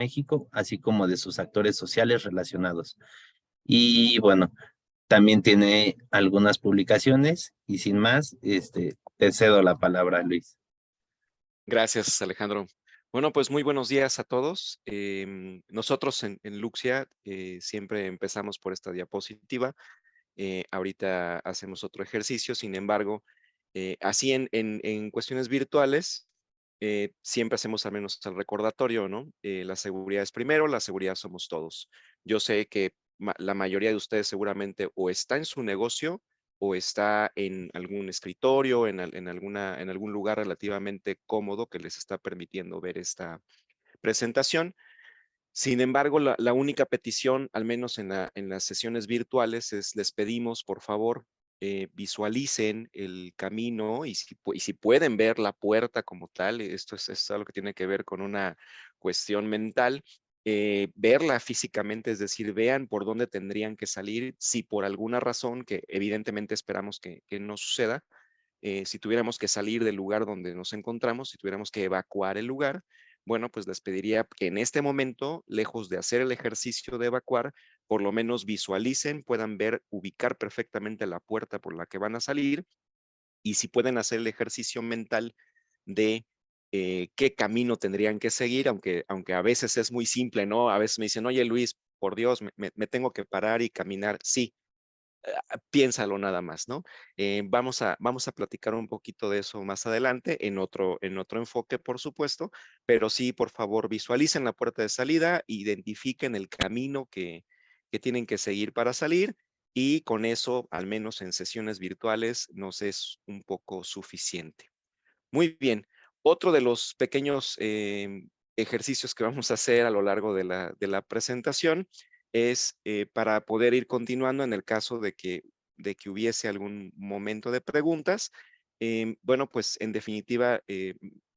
México, así como de sus actores sociales relacionados. Y bueno, también tiene algunas publicaciones y sin más, te cedo la palabra, Luis. Gracias, Alejandro. Bueno, pues muy buenos días a todos. Nosotros en Luxia siempre empezamos por esta diapositiva. Ahorita hacemos otro ejercicio, sin embargo, así en cuestiones virtuales, siempre hacemos al menos el recordatorio, ¿no? La seguridad es primero, la seguridad somos todos. Yo sé que la mayoría de ustedes seguramente o está en su negocio o está en algún escritorio, en algún lugar relativamente cómodo que les está permitiendo ver esta presentación. Sin embargo, la única petición, al menos en las sesiones virtuales, es les pedimos, por favor, visualicen el camino y si pueden ver la puerta como tal, esto es algo que tiene que ver con una cuestión mental, verla físicamente, es decir, vean por dónde tendrían que salir, si por alguna razón, que evidentemente esperamos que no suceda, si tuviéramos que salir del lugar donde nos encontramos, si tuviéramos que evacuar el lugar, bueno, pues les pediría que en este momento, lejos de hacer el ejercicio de evacuar, por lo menos visualicen, puedan ver, ubicar perfectamente la puerta por la que van a salir y si pueden hacer el ejercicio mental de qué camino tendrían que seguir, aunque a veces es muy simple, ¿no? A veces me dicen, oye Luis, por Dios, me tengo que parar y caminar. Sí, piénsalo nada más, ¿no? Vamos a platicar un poquito de eso más adelante, en otro enfoque, por supuesto, pero sí, por favor, visualicen la puerta de salida, identifiquen el camino que tienen que seguir para salir y con eso, al menos en sesiones virtuales, nos es un poco suficiente. Muy bien. Otro de los pequeños ejercicios que vamos a hacer a lo largo de la presentación es para poder ir continuando en el caso de que hubiese algún momento de preguntas. Bueno, pues en definitiva,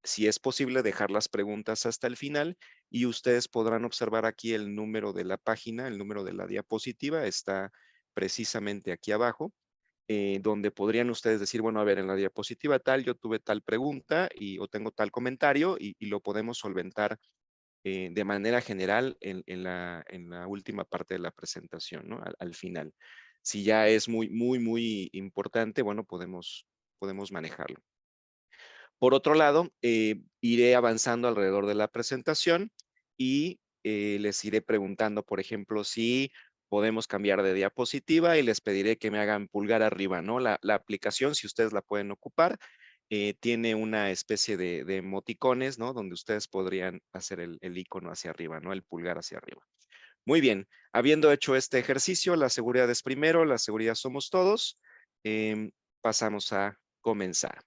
si es posible, dejar las preguntas hasta el final y ustedes podrán observar aquí el número de la página, el número de la diapositiva, está precisamente aquí abajo donde podrían ustedes decir, bueno, a ver, en la diapositiva tal, yo tuve tal pregunta o tengo tal comentario y lo podemos solventar de manera general en la última parte de la presentación, ¿no? Al final. Si ya es muy importante, bueno, podemos manejarlo. Por otro lado, iré avanzando alrededor de la presentación y les iré preguntando, por ejemplo, si podemos cambiar de diapositiva y les pediré que me hagan pulgar arriba, ¿no? La aplicación, si ustedes la pueden ocupar, tiene una especie de emoticones, ¿no? Donde ustedes podrían hacer el icono hacia arriba, ¿no? El pulgar hacia arriba. Muy bien, habiendo hecho este ejercicio, la seguridad es primero, la seguridad somos todos, pasamos a comenzar.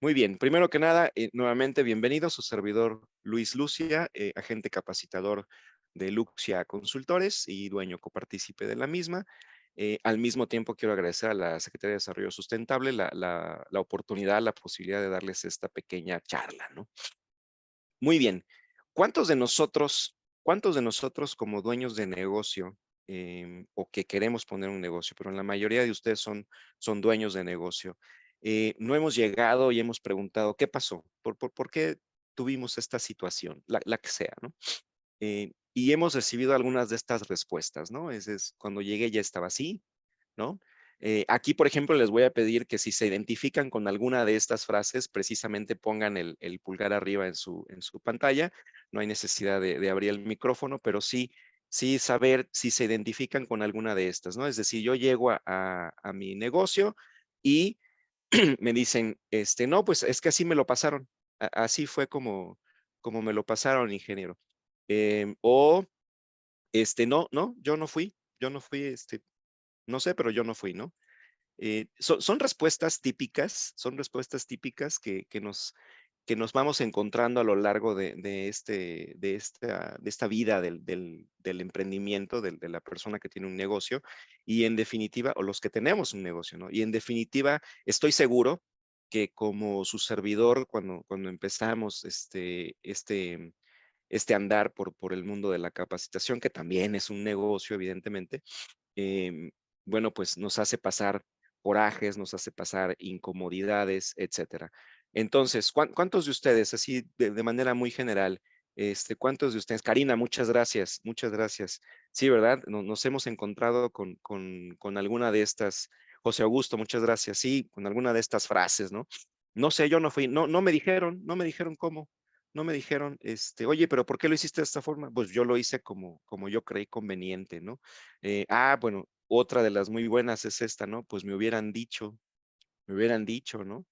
Muy bien, primero que nada, nuevamente bienvenido, su servidor Luis Lucia, agente capacitador de Luxia Consultores y dueño copartícipe de la misma. Al mismo tiempo quiero agradecer a la Secretaría de Desarrollo Sustentable la oportunidad, la posibilidad de darles esta pequeña charla, ¿no? Muy bien, cuántos de nosotros como dueños de negocio o que queremos poner un negocio, pero la mayoría de ustedes son dueños de negocio, no hemos llegado y hemos preguntado, ¿qué pasó? ¿Por qué tuvimos esta situación? La que sea, ¿no? Y hemos recibido algunas de estas respuestas, ¿no? Cuando llegué ya estaba así, ¿no? Aquí, por ejemplo, les voy a pedir que si se identifican con alguna de estas frases, precisamente pongan el pulgar arriba en su pantalla. No hay necesidad de abrir el micrófono, pero sí saber si se identifican con alguna de estas, ¿no? Es decir, yo llego a mi negocio y me dicen, no, pues es que así me lo pasaron. Así fue como me lo pasaron, ingeniero. O, no, yo no fui, no sé, pero yo no fui, ¿no? Son respuestas típicas que nos vamos encontrando a lo largo de esta vida del emprendimiento, de la persona que tiene un negocio y en definitiva, o los que tenemos un negocio, ¿no? Y en definitiva, estoy seguro que como su servidor, cuando empezamos este andar por el mundo de la capacitación, que también es un negocio, evidentemente, bueno, pues nos hace pasar corajes, nos hace pasar incomodidades, etcétera. Entonces, ¿cuántos de ustedes, así de manera muy general, ¿Cuántos de ustedes? Karina, muchas gracias, muchas gracias. Sí, ¿verdad? Nos hemos encontrado con alguna de estas. José Augusto, muchas gracias. Sí, con alguna de estas frases, ¿no? No sé, yo no fui, no me dijeron cómo, no me dijeron, oye, pero ¿por qué lo hiciste de esta forma? Pues yo lo hice como yo creí conveniente, ¿no? Bueno, otra de las muy buenas es esta, ¿no? Pues me hubieran dicho, ¿no?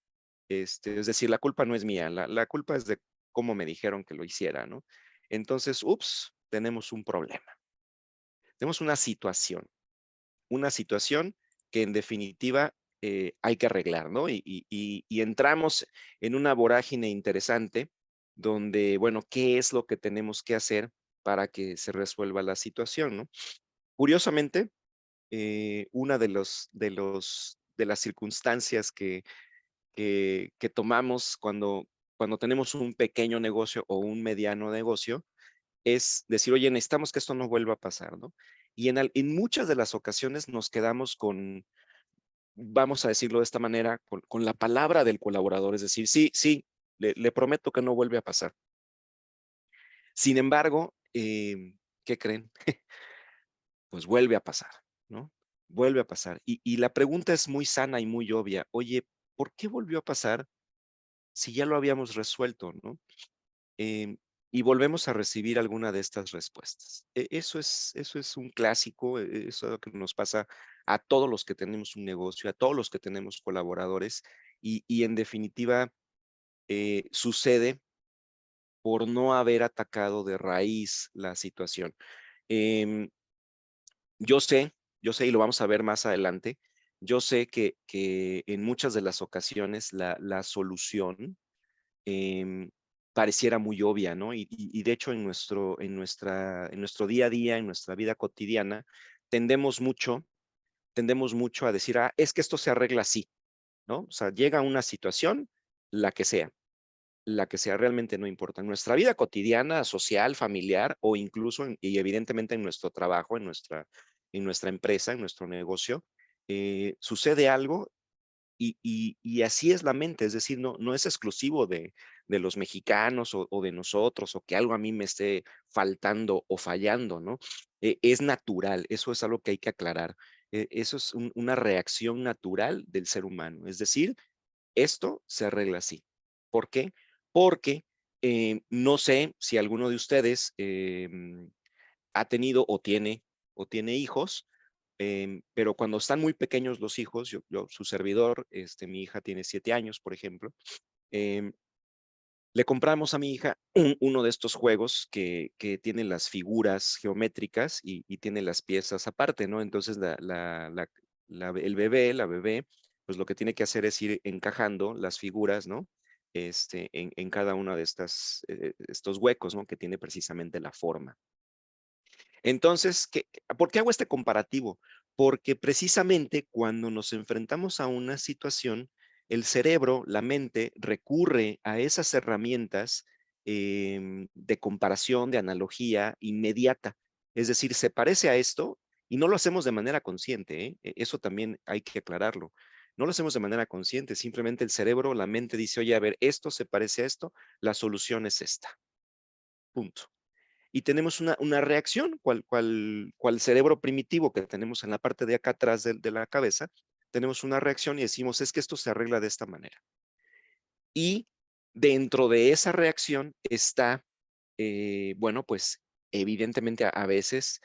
Es decir, la culpa no es mía, la culpa es de cómo me dijeron que lo hiciera, ¿no? Entonces, ups, tenemos un problema. Tenemos una situación que en definitiva hay que arreglar, ¿no? Y entramos en una vorágine interesante donde, bueno, ¿qué es lo que tenemos que hacer para que se resuelva la situación, ¿no? Curiosamente, una de las circunstancias que tomamos cuando tenemos un pequeño negocio o un mediano negocio es decir, oye, necesitamos que esto no vuelva a pasar, ¿no? Y en muchas de las ocasiones nos quedamos con, vamos a decirlo de esta manera, con la palabra del colaborador, es decir, sí, sí, le prometo que no vuelve a pasar. Sin embargo, ¿qué creen? Pues vuelve a pasar, ¿no? Vuelve a pasar. Y la pregunta es muy sana y muy obvia. Oye, ¿por qué volvió a pasar si ya lo habíamos resuelto, ¿no? Em, y volvemos a recibir alguna de estas respuestas. Eso es un clásico, eso es lo que nos pasa a todos los que tenemos un negocio, a todos los que tenemos colaboradores, y en definitiva sucede por no haber atacado de raíz la situación. Em, yo sé, y lo vamos a ver más adelante, yo sé que en muchas de las ocasiones la solución em, pareciera muy obvia, ¿no? Y de hecho en nuestro día a día, en nuestra vida cotidiana, tendemos mucho a decir, es que esto se arregla así, ¿no? O sea, llega una situación, la que sea, la que sea, realmente no importa. En nuestra vida cotidiana, social, familiar o incluso, y evidentemente en nuestro trabajo, en nuestra empresa, en nuestro negocio, sucede algo y así es la mente, es decir, no es exclusivo de los mexicanos o de nosotros o que algo a mí me esté faltando o fallando, ¿no? Es natural, eso es algo que hay que aclarar. Eso es una reacción natural del ser humano, es decir, esto se arregla así. ¿Por qué? Porque no sé si alguno de ustedes ha tenido o tiene hijos, pero cuando están muy pequeños los hijos, su servidor, mi hija tiene 7 años, por ejemplo, em, le compramos a mi hija uno de estos juegos que tiene las figuras geométricas y tiene las piezas aparte, ¿no? Entonces el bebé, la bebé, pues lo que tiene que hacer es ir encajando las figuras, ¿no? En cada una de estos huecos, ¿no? Que tiene precisamente la forma. Entonces, ¿por qué hago este comparativo? Porque precisamente cuando nos enfrentamos a una situación, el cerebro, la mente, recurre a esas herramientas de comparación, de analogía inmediata. Es decir, se parece a esto y no lo hacemos de manera consciente, ¿eh? Eso también hay que aclararlo. No lo hacemos de manera consciente, simplemente el cerebro, la mente dice, oye, a ver, esto se parece a esto, la solución es esta. Punto y tenemos una reacción, cual cerebro primitivo que tenemos en la parte de acá atrás de la cabeza, tenemos una reacción y decimos, es que esto se arregla de esta manera. Y dentro de esa reacción está, bueno, pues evidentemente a veces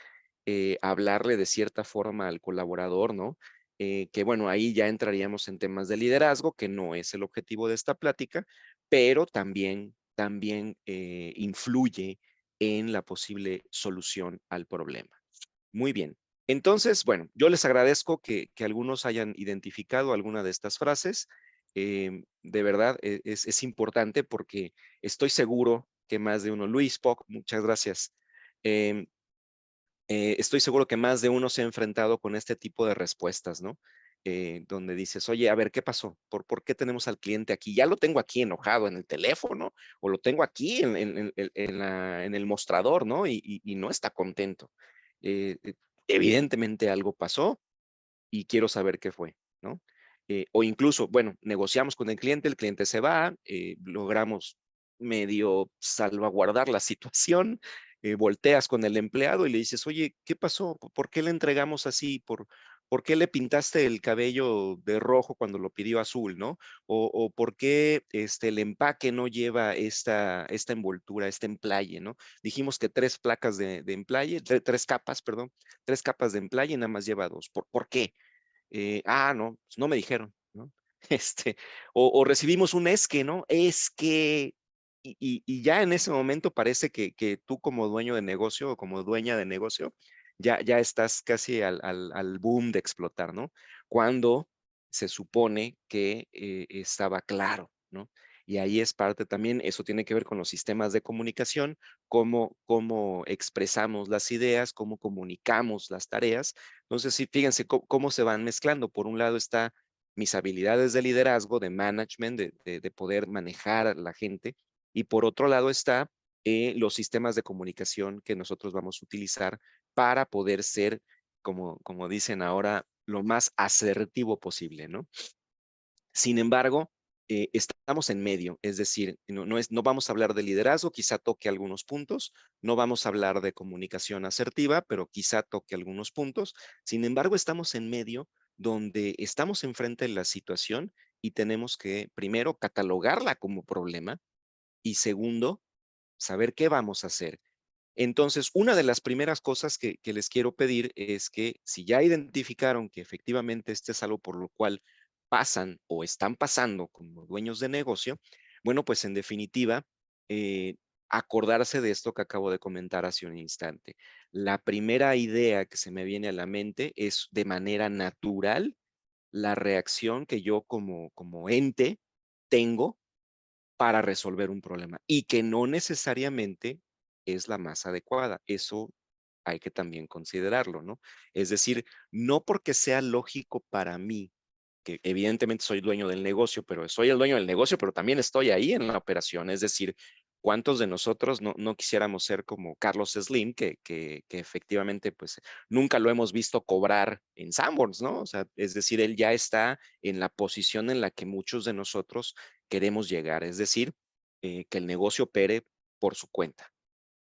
hablarle de cierta forma al colaborador, ¿no? Que bueno, ahí ya entraríamos en temas de liderazgo, que no es el objetivo de esta plática, pero también influye en la posible solución al problema. Muy bien. Entonces, bueno, yo les agradezco que algunos hayan identificado alguna de estas frases. De verdad, es importante porque estoy seguro que más de uno, Luis Poc, muchas gracias. Em, estoy seguro que más de uno se ha enfrentado con este tipo de respuestas, ¿no? Donde dices, oye, a ver, ¿qué pasó? ¿Por qué tenemos al cliente aquí? Ya lo tengo aquí enojado en el teléfono o lo tengo aquí en el mostrador, ¿no? Y no está contento. Evidentemente algo pasó y quiero saber qué fue, ¿no? O incluso, bueno, negociamos con el cliente se va, logramos medio salvaguardar la situación, volteas con el empleado y le dices, oye, ¿qué pasó? ¿Por qué le entregamos así? ¿Por qué le pintaste el cabello de rojo cuando lo pidió azul, no? O ¿por qué el empaque no lleva esta envoltura, este emplaye, ¿no? Dijimos que 3 placas de emplaye, 3 capas, perdón, 3 capas de emplaye, nada más lleva 2. ¿Por qué? No, pues no me dijeron, ¿no? Este, o recibimos un es que, ¿no? Es que, y ya en ese momento parece que tú como dueño de negocio o como dueña de negocio, ya estás casi al boom de explotar, ¿no? Cuando se supone que estaba claro, ¿no? Y ahí es parte también, eso tiene que ver con los sistemas de comunicación, cómo expresamos las ideas, cómo comunicamos las tareas. Entonces, sí, fíjense cómo se van mezclando. Por un lado está mis habilidades de liderazgo, de management, de poder manejar a la gente. Y por otro lado está los sistemas de comunicación que nosotros vamos a utilizar para poder ser, como dicen ahora, lo más asertivo posible, ¿no? Sin embargo, estamos en medio, es decir, no vamos a hablar de liderazgo, quizá toque algunos puntos, no vamos a hablar de comunicación asertiva, pero quizá toque algunos puntos. Sin embargo, estamos en medio donde estamos enfrente de la situación y tenemos que, primero, catalogarla como problema y segundo, saber qué vamos a hacer. Entonces, una de las primeras cosas que les quiero pedir es que si ya identificaron que efectivamente este es algo por lo cual pasan o están pasando como dueños de negocio, bueno, pues en definitiva, eh, acordarse de esto que acabo de comentar hace un instante. La primera idea que se me viene a la mente es de manera natural la reacción que yo como ente tengo para resolver un problema y que no necesariamente es la más adecuada. Eso hay que también considerarlo, ¿no? Es decir, no porque sea lógico para mí, que evidentemente soy dueño del negocio, pero soy el dueño del negocio, pero también estoy ahí en la operación. Es decir, ¿cuántos de nosotros no quisiéramos ser como Carlos Slim, que efectivamente pues nunca lo hemos visto cobrar en Sanborns, ¿no? O sea, es decir, él ya está en la posición en la que muchos de nosotros queremos llegar, es decir, que el negocio opere por su cuenta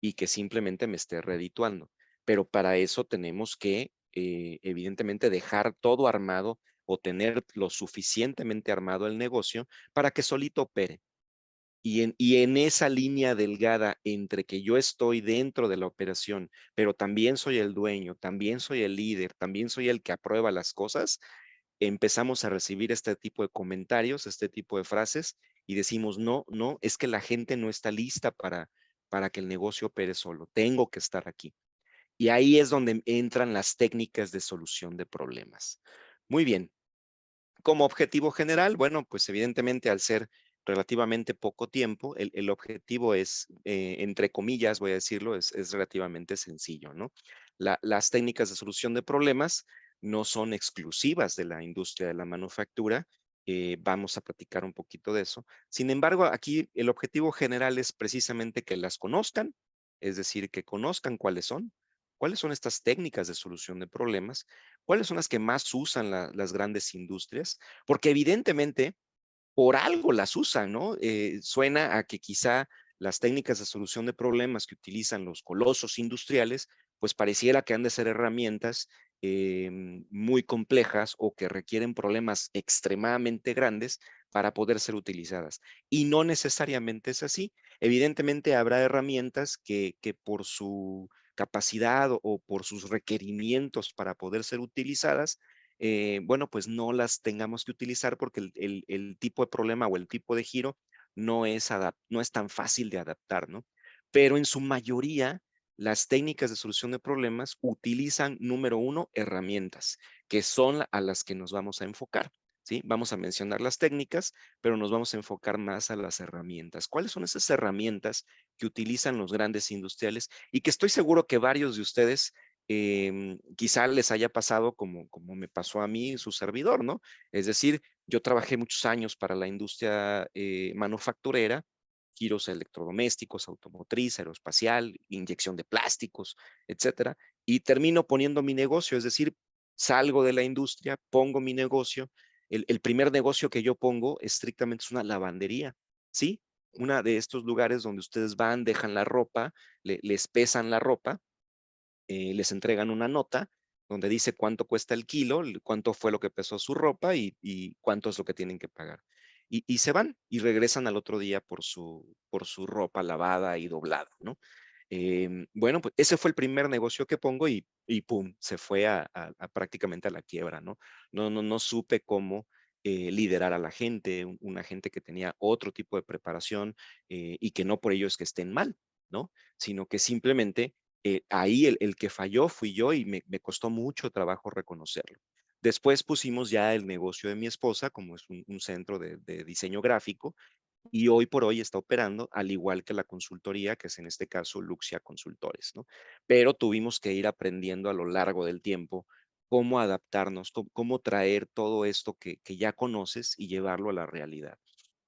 y que simplemente me esté redituando. Pero para eso tenemos que, evidentemente, dejar todo armado o tener lo suficientemente armado el negocio para que solito opere. Y en esa línea delgada entre que yo estoy dentro de la operación, pero también soy el dueño, también soy el líder, también soy el que aprueba las cosas, empezamos a recibir este tipo de comentarios, este tipo de frases y decimos, no, no, es que la gente no está lista para que el negocio opere solo, tengo que estar aquí. Y ahí es donde entran las técnicas de solución de problemas. Muy bien, como objetivo general, bueno, pues evidentemente al ser relativamente poco tiempo, el objetivo es, entre comillas, voy a decirlo, es relativamente sencillo, ¿no? Las técnicas de solución de problemas no son exclusivas de la industria de la manufactura. Vamos a platicar un poquito de eso. Sin embargo, aquí el objetivo general es precisamente que las conozcan, es decir, que conozcan cuáles son estas técnicas de solución de problemas, cuáles son las que más usan las grandes industrias, porque evidentemente por algo las usan, ¿no? Suena a que quizá las técnicas de solución de problemas que utilizan los colosos industriales, pues pareciera que han de ser herramientas muy complejas o que requieren problemas extremadamente grandes para poder ser utilizadas. Y no necesariamente es así. Evidentemente habrá herramientas que por su capacidad o por sus requerimientos para poder ser utilizadas, bueno, pues no las tengamos que utilizar porque el tipo de problema o el tipo de giro no es tan fácil de adaptar, ¿no? Pero en su mayoría, las técnicas de solución de problemas utilizan, número uno, herramientas, que son a las que nos vamos a enfocar, ¿sí? Vamos a mencionar las técnicas, pero nos vamos a enfocar más a las herramientas. ¿Cuáles son esas herramientas que utilizan los grandes industriales y que estoy seguro que varios de ustedes quizá les haya pasado como me pasó a mí, su servidor, ¿no? Es decir, yo trabajé muchos años para la industria manufacturera, giros electrodomésticos, automotriz, aeroespacial, inyección de plásticos, etcétera, y termino poniendo mi negocio, es decir, salgo de la industria, pongo mi negocio. El primer negocio que yo pongo estrictamente es una lavandería, ¿sí? una de estos lugares donde ustedes van, dejan la ropa, les pesan la ropa, les entregan una nota donde dice cuánto cuesta el kilo, cuánto fue lo que pesó su ropa y cuánto es lo que tienen que pagar. Y se van y regresan al otro día por su ropa lavada y doblada, ¿no? Bueno, pues ese fue el primer negocio que pongo y pum, se fue prácticamente a la quiebra, ¿no? No supe cómo liderar a la gente, una gente que tenía otro tipo de preparación y que no por ello es que estén mal, ¿no? Sino que simplemente ahí el que falló fui yo y me costó mucho trabajo reconocerlo. Después pusimos ya el negocio de mi esposa, como es un centro de diseño gráfico, y hoy por hoy está operando, al igual que la consultoría, que es en este caso Luxia Consultores, ¿no? Pero tuvimos que ir aprendiendo a lo largo del tiempo cómo adaptarnos, cómo traer todo esto que ya conoces y llevarlo a la realidad.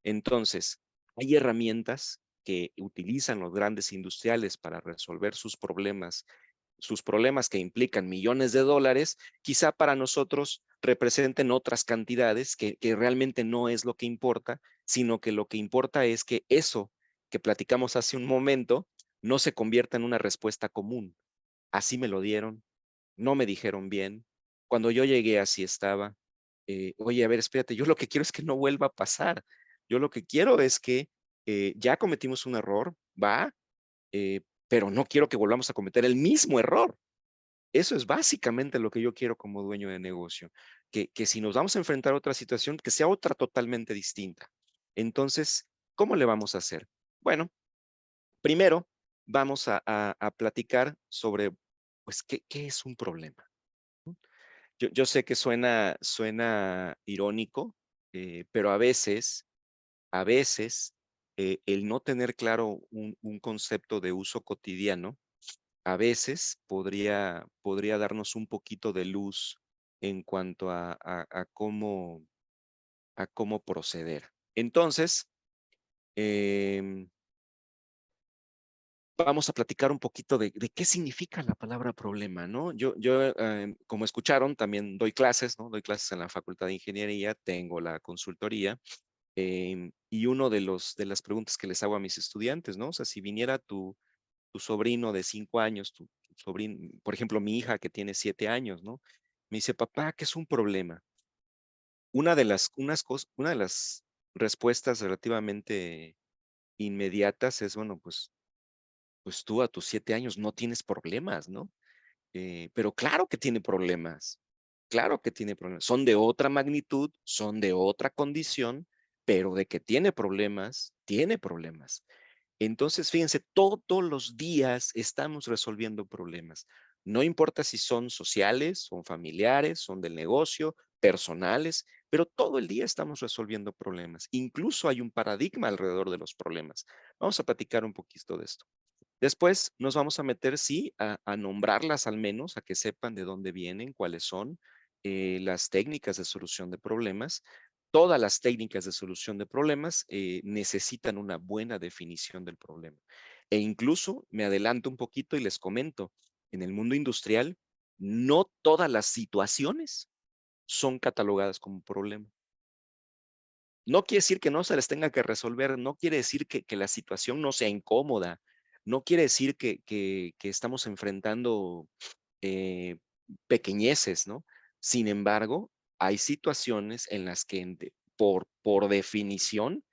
Entonces, hay herramientas que utilizan los grandes industriales para resolver sus problemas que implican millones de dólares, quizá para nosotros representen otras cantidades que realmente no es lo que importa, sino que lo que importa es que eso que platicamos hace un momento no se convierta en una respuesta común. Así me lo dieron, no me dijeron bien. Cuando yo llegué así estaba. Oye, a ver, espérate, yo lo que quiero es que no vuelva a pasar. Yo lo que quiero es que ya cometimos un error, va, pero no quiero que volvamos a cometer el mismo error. Eso es básicamente lo que yo quiero como dueño de negocio, que si nos vamos a enfrentar a otra situación, que sea otra totalmente distinta. Entonces, ¿cómo le vamos a hacer? Bueno, primero vamos a platicar sobre, pues, ¿qué es un problema? Yo sé que suena irónico, pero a veces, el no tener claro un concepto de uso cotidiano, a veces podría darnos un poquito de luz en cuanto a cómo proceder. Entonces, em, vamos a platicar un poquito de qué significa la palabra problema, ¿no? Como escucharon, también doy clases, ¿no? Doy clases en la Facultad de Ingeniería, tengo la consultoría, y uno de las preguntas que les hago a mis estudiantes, ¿no? O sea, si viniera tu sobrino de 5 años, tu sobrino, por ejemplo, mi hija que tiene 7 años, ¿no? Me dice, papá, ¿qué es un problema? Una de las respuestas relativamente inmediatas es, bueno, pues tú a tus 7 años no tienes problemas, ¿no? Pero claro que tiene problemas, claro que tiene problemas. Son de otra magnitud, son de otra condición, pero de que tiene problemas, tiene problemas. Entonces, fíjense, todos los días estamos resolviendo problemas. No importa si son sociales, son familiares, son del negocio, personales, pero todo el día estamos resolviendo problemas. Incluso hay un paradigma alrededor de los problemas. Vamos a platicar un poquito de esto. Después nos vamos a meter, sí, a nombrarlas al menos, a que sepan de dónde vienen, cuáles son las técnicas de solución de problemas. Todas las técnicas de solución de problemas necesitan una buena definición del problema. E incluso me adelanto un poquito y les comento, en el mundo industrial, no todas las situaciones son catalogadas como problema. No quiere decir que no se les tenga que resolver, no quiere decir que la situación no sea incómoda, no quiere decir que estamos enfrentando pequeñeces, ¿no? Sin embargo, hay situaciones en las que por definición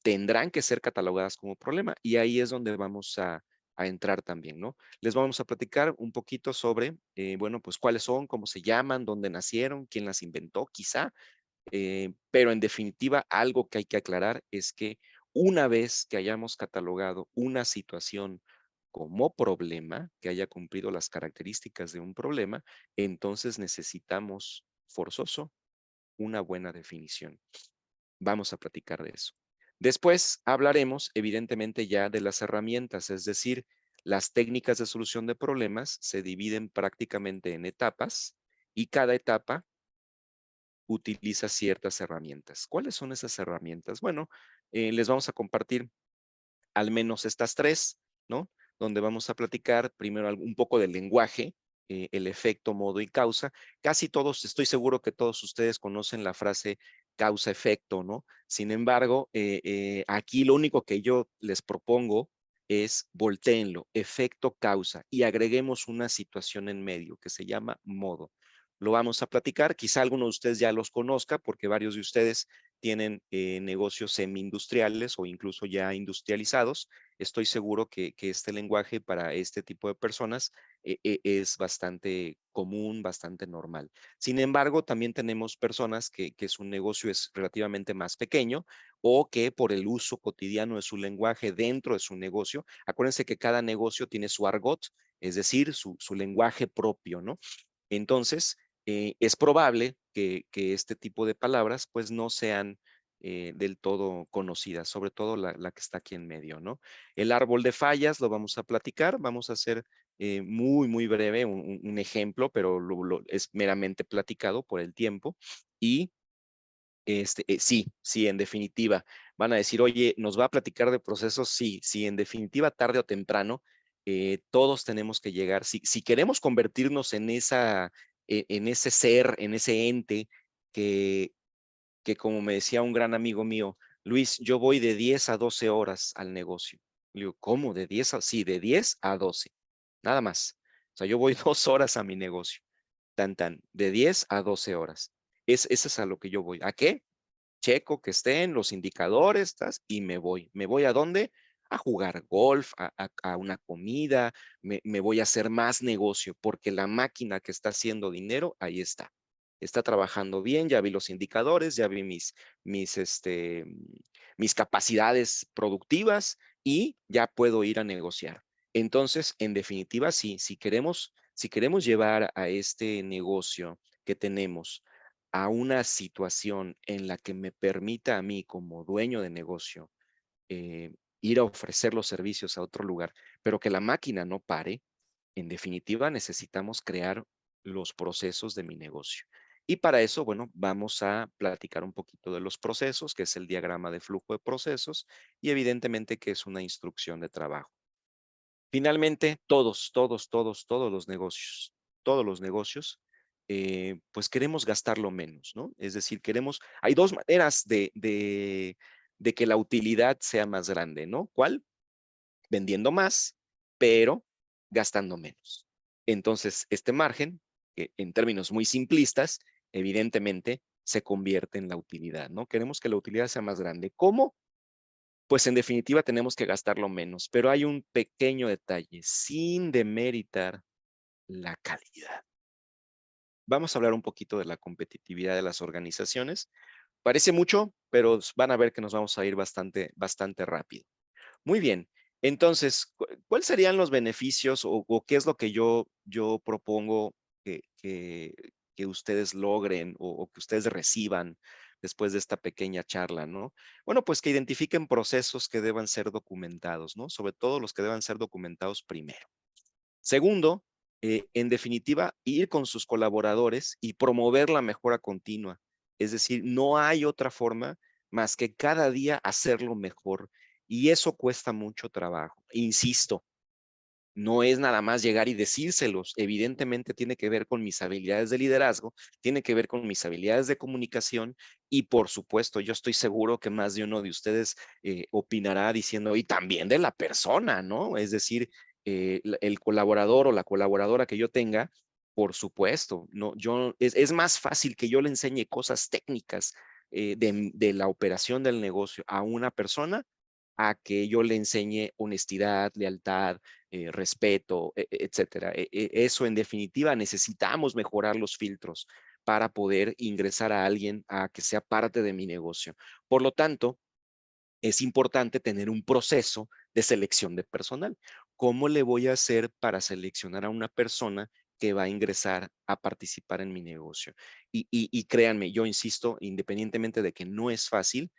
tendrán que ser catalogadas como problema y ahí es donde vamos a entrar también, ¿no? Les vamos a platicar un poquito sobre, bueno, pues cuáles son, cómo se llaman, dónde nacieron, quién las inventó, quizá, pero en definitiva, algo que hay que aclarar es que una vez que hayamos catalogado una situación como problema, que haya cumplido las características de un problema, entonces necesitamos forzoso una buena definición. Vamos a platicar de eso. Después hablaremos, evidentemente, ya de las herramientas, es decir, las técnicas de solución de problemas se dividen prácticamente en etapas y cada etapa utiliza ciertas herramientas. ¿Cuáles son esas herramientas? Bueno, les vamos a compartir al menos estas tres, ¿no? Donde vamos a platicar primero un poco del lenguaje, el efecto, modo y causa. Casi todos, estoy seguro que todos ustedes conocen la frase causa-efecto, ¿no? Sin embargo, aquí lo único que yo les propongo es voltéenlo, efecto-causa, y agreguemos una situación en medio que se llama modo. Lo vamos a platicar, quizá alguno de ustedes ya los conozca porque varios de ustedes tienen negocios semi-industriales o incluso ya industrializados. Estoy seguro que este lenguaje para este tipo de personas es bastante común, bastante normal. Sin embargo, también tenemos personas que su negocio es relativamente más pequeño o que por el uso cotidiano de su lenguaje dentro de su negocio, acuérdense que cada negocio tiene su argot, es decir, su lenguaje propio, ¿no? Entonces, es probable que este tipo de palabras pues no sean del todo conocidas, sobre todo la que está aquí en medio, ¿no? El árbol de fallas lo vamos a platicar, vamos a hacer muy, muy breve un ejemplo, pero es meramente platicado por el tiempo. Y sí, sí, en definitiva, van a decir, oye, ¿nos va a platicar de procesos? Sí, sí, en definitiva, tarde o temprano, todos tenemos que llegar, si queremos convertirnos en en ese ser, en ese ente que, que como me decía un gran amigo mío, Luis, yo voy de 10 a 12 horas al negocio. Le digo, ¿cómo? ¿De 10 a? Sí, de 10 a 12, nada más. O sea, yo voy 2 horas a mi negocio, de 10 a 12 horas. Ese es a lo que yo voy. ¿A qué? Checo que estén los indicadores, y me voy. ¿Me voy a dónde? A jugar golf, a una comida, me voy a hacer más negocio, porque la máquina que está haciendo dinero, ahí está. Está trabajando bien, ya vi los indicadores, ya vi mis capacidades productivas y ya puedo ir a negociar. Entonces, en definitiva, sí, si queremos llevar a este negocio que tenemos a una situación en la que me permita a mí como dueño de negocio ir a ofrecer los servicios a otro lugar, pero que la máquina no pare, en definitiva necesitamos crear los procesos de mi negocio. Y para eso, bueno, vamos a platicar un poquito de los procesos, que es el diagrama de flujo de procesos, y evidentemente que es una instrucción de trabajo. Finalmente, todos los negocios, pues queremos gastarlo menos, ¿no? Es decir, hay dos maneras de que la utilidad sea más grande, ¿no? ¿Cuál? Vendiendo más, pero gastando menos. Entonces, este margen, que en términos muy simplistas, evidentemente se convierte en la utilidad, ¿no? Queremos que la utilidad sea más grande. ¿Cómo? Pues en definitiva tenemos que gastarlo menos, pero hay un pequeño detalle, sin demeritar la calidad. Vamos a hablar un poquito de la competitividad de las organizaciones. Parece mucho, pero van a ver que nos vamos a ir bastante rápido. Muy bien. Entonces, ¿cuáles serían los beneficios o qué es lo que yo propongo que ustedes logren o que ustedes reciban después de esta pequeña charla, ¿no? Bueno, pues que identifiquen procesos que deban ser documentados, ¿no? Sobre todo los que deban ser documentados primero. Segundo, en definitiva, ir con sus colaboradores y promover la mejora continua. Es decir, no hay otra forma más que cada día hacerlo mejor. Y eso cuesta mucho trabajo. Insisto, no es nada más llegar y decírselos. Evidentemente tiene que ver con mis habilidades de liderazgo, tiene que ver con mis habilidades de comunicación y por supuesto, yo estoy seguro que más de uno de ustedes opinará diciendo, y también de la persona, ¿no? Es decir, el colaborador o la colaboradora que yo tenga, por supuesto, no, es más fácil que yo le enseñe cosas técnicas de la operación del negocio a una persona a que yo le enseñe honestidad, lealtad, respeto, etcétera. Eso en definitiva necesitamos mejorar los filtros para poder ingresar a alguien a que sea parte de mi negocio. Por lo tanto, es importante tener un proceso de selección de personal. ¿Cómo le voy a hacer para seleccionar a una persona que va a ingresar a participar en mi negocio? Y créanme, yo insisto, independientemente de que no es fácil,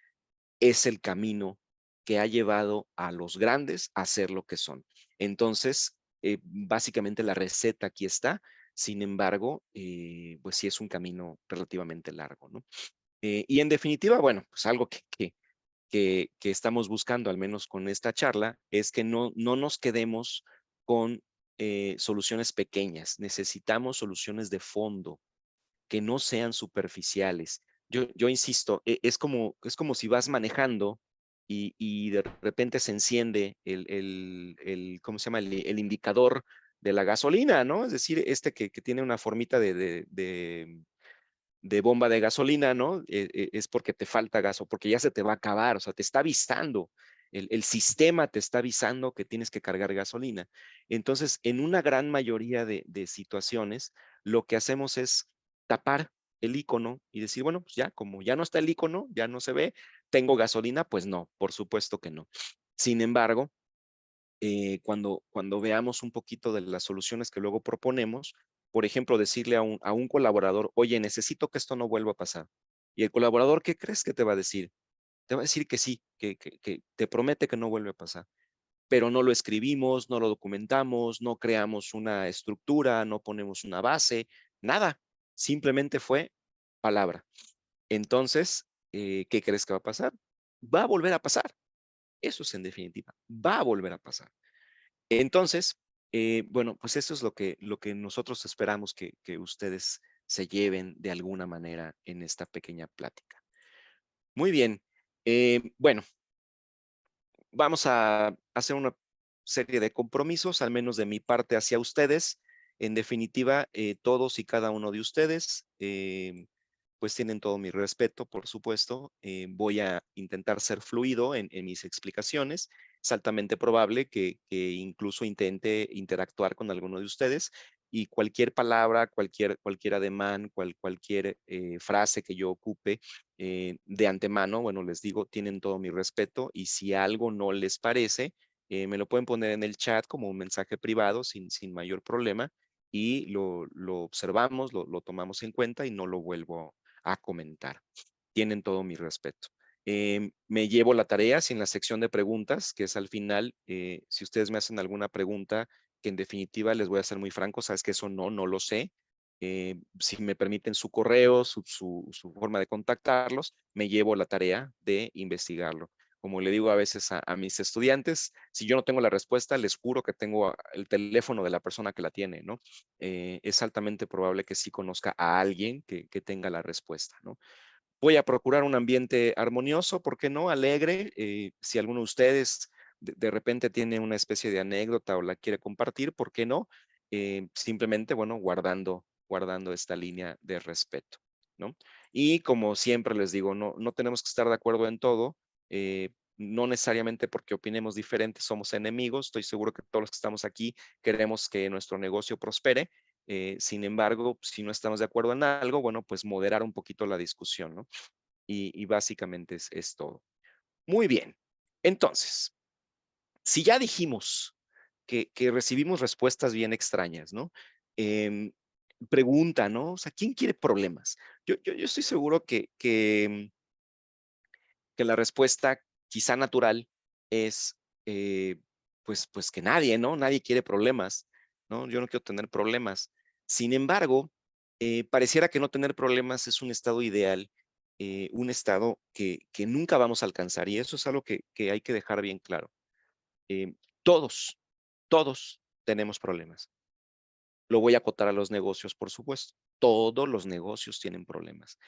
es el camino que ha llevado a los grandes a ser lo que son. Entonces, básicamente la receta aquí está. Sin embargo, pues sí es un camino relativamente largo, ¿no? Y en definitiva, bueno, pues algo que estamos buscando, al menos con esta charla, es que no nos quedemos con soluciones pequeñas. Necesitamos soluciones de fondo que no sean superficiales. Yo insisto, es como si vas manejando y de repente se enciende ¿cómo se llama? El indicador de la gasolina, ¿no? Es decir, que tiene una formita de bomba de gasolina, ¿no? Es porque te falta gas o porque ya se te va a acabar, o sea, te está avisando. El sistema te está avisando que tienes que cargar gasolina. Entonces, en una gran mayoría de situaciones, lo que hacemos es tapar el icono y decir, bueno, pues ya, como ya no está el icono, ya no se ve, ¿tengo gasolina? Pues no, por supuesto que no. Sin embargo, cuando veamos un poquito de las soluciones que luego proponemos, por ejemplo, decirle a un colaborador, oye, necesito que esto no vuelva a pasar. Y el colaborador, ¿qué crees que te va a decir? Te va a decir que sí, que te promete que no vuelve a pasar, pero no lo escribimos, no lo documentamos, no creamos una estructura, no ponemos una base, nada. Simplemente fue palabra. Entonces, ¿qué crees que va a pasar? Va a volver a pasar. Eso es en definitiva, va a volver a pasar. Entonces, bueno, pues eso es lo que nosotros esperamos que ustedes se lleven de alguna manera en esta pequeña plática. Muy bien. Bueno, vamos a hacer una serie de compromisos, al menos de mi parte hacia ustedes. En definitiva, todos y cada uno de ustedes, pues tienen todo mi respeto, por supuesto. Voy a intentar ser fluido en mis explicaciones. Es altamente probable que incluso intente interactuar con alguno de ustedes y cualquier palabra, cualquier ademán, cualquier frase que yo ocupe, de antemano, bueno, les digo, tienen todo mi respeto y si algo no les parece, me lo pueden poner en el chat como un mensaje privado sin mayor problema y lo observamos, lo tomamos en cuenta y no lo vuelvo a comentar. Tienen todo mi respeto. Me llevo la tarea, si en la sección de preguntas, que es al final, si ustedes me hacen alguna pregunta, que en definitiva les voy a ser muy franco, sabes que eso no lo sé, si me permiten su correo, su forma de contactarlos, me llevo la tarea de investigarlo. Como le digo a veces a mis estudiantes, si yo no tengo la respuesta, les juro que tengo el teléfono de la persona que la tiene, ¿no? Es altamente probable que sí conozca a alguien que tenga la respuesta, ¿no? Voy a procurar un ambiente armonioso, ¿por qué no? Alegre. Si alguno de ustedes de repente tiene una especie de anécdota o la quiere compartir, ¿por qué no? Simplemente, bueno, guardando esta línea de respeto, ¿no? Y como siempre les digo, no tenemos que estar de acuerdo en todo. No necesariamente porque opinemos diferente somos enemigos. Estoy seguro que todos los que estamos aquí queremos que nuestro negocio prospere. Sin embargo, si no estamos de acuerdo en algo, bueno, pues moderar un poquito la discusión, ¿no? Y básicamente es todo. Muy bien. Entonces, si ya dijimos que recibimos respuestas bien extrañas, ¿no? Em, pregunta, ¿no? O sea, ¿quién quiere problemas? Yo estoy seguro que la respuesta quizá natural es, pues que nadie, ¿no? Nadie quiere problemas, ¿no? Yo no quiero tener problemas. Sin embargo, pareciera que no tener problemas es un estado ideal, un estado que nunca vamos a alcanzar y eso es algo que hay que dejar bien claro. Eh, todos, todos tenemos problemas. Lo voy a acotar a los negocios, por supuesto. Todos los negocios tienen problemas.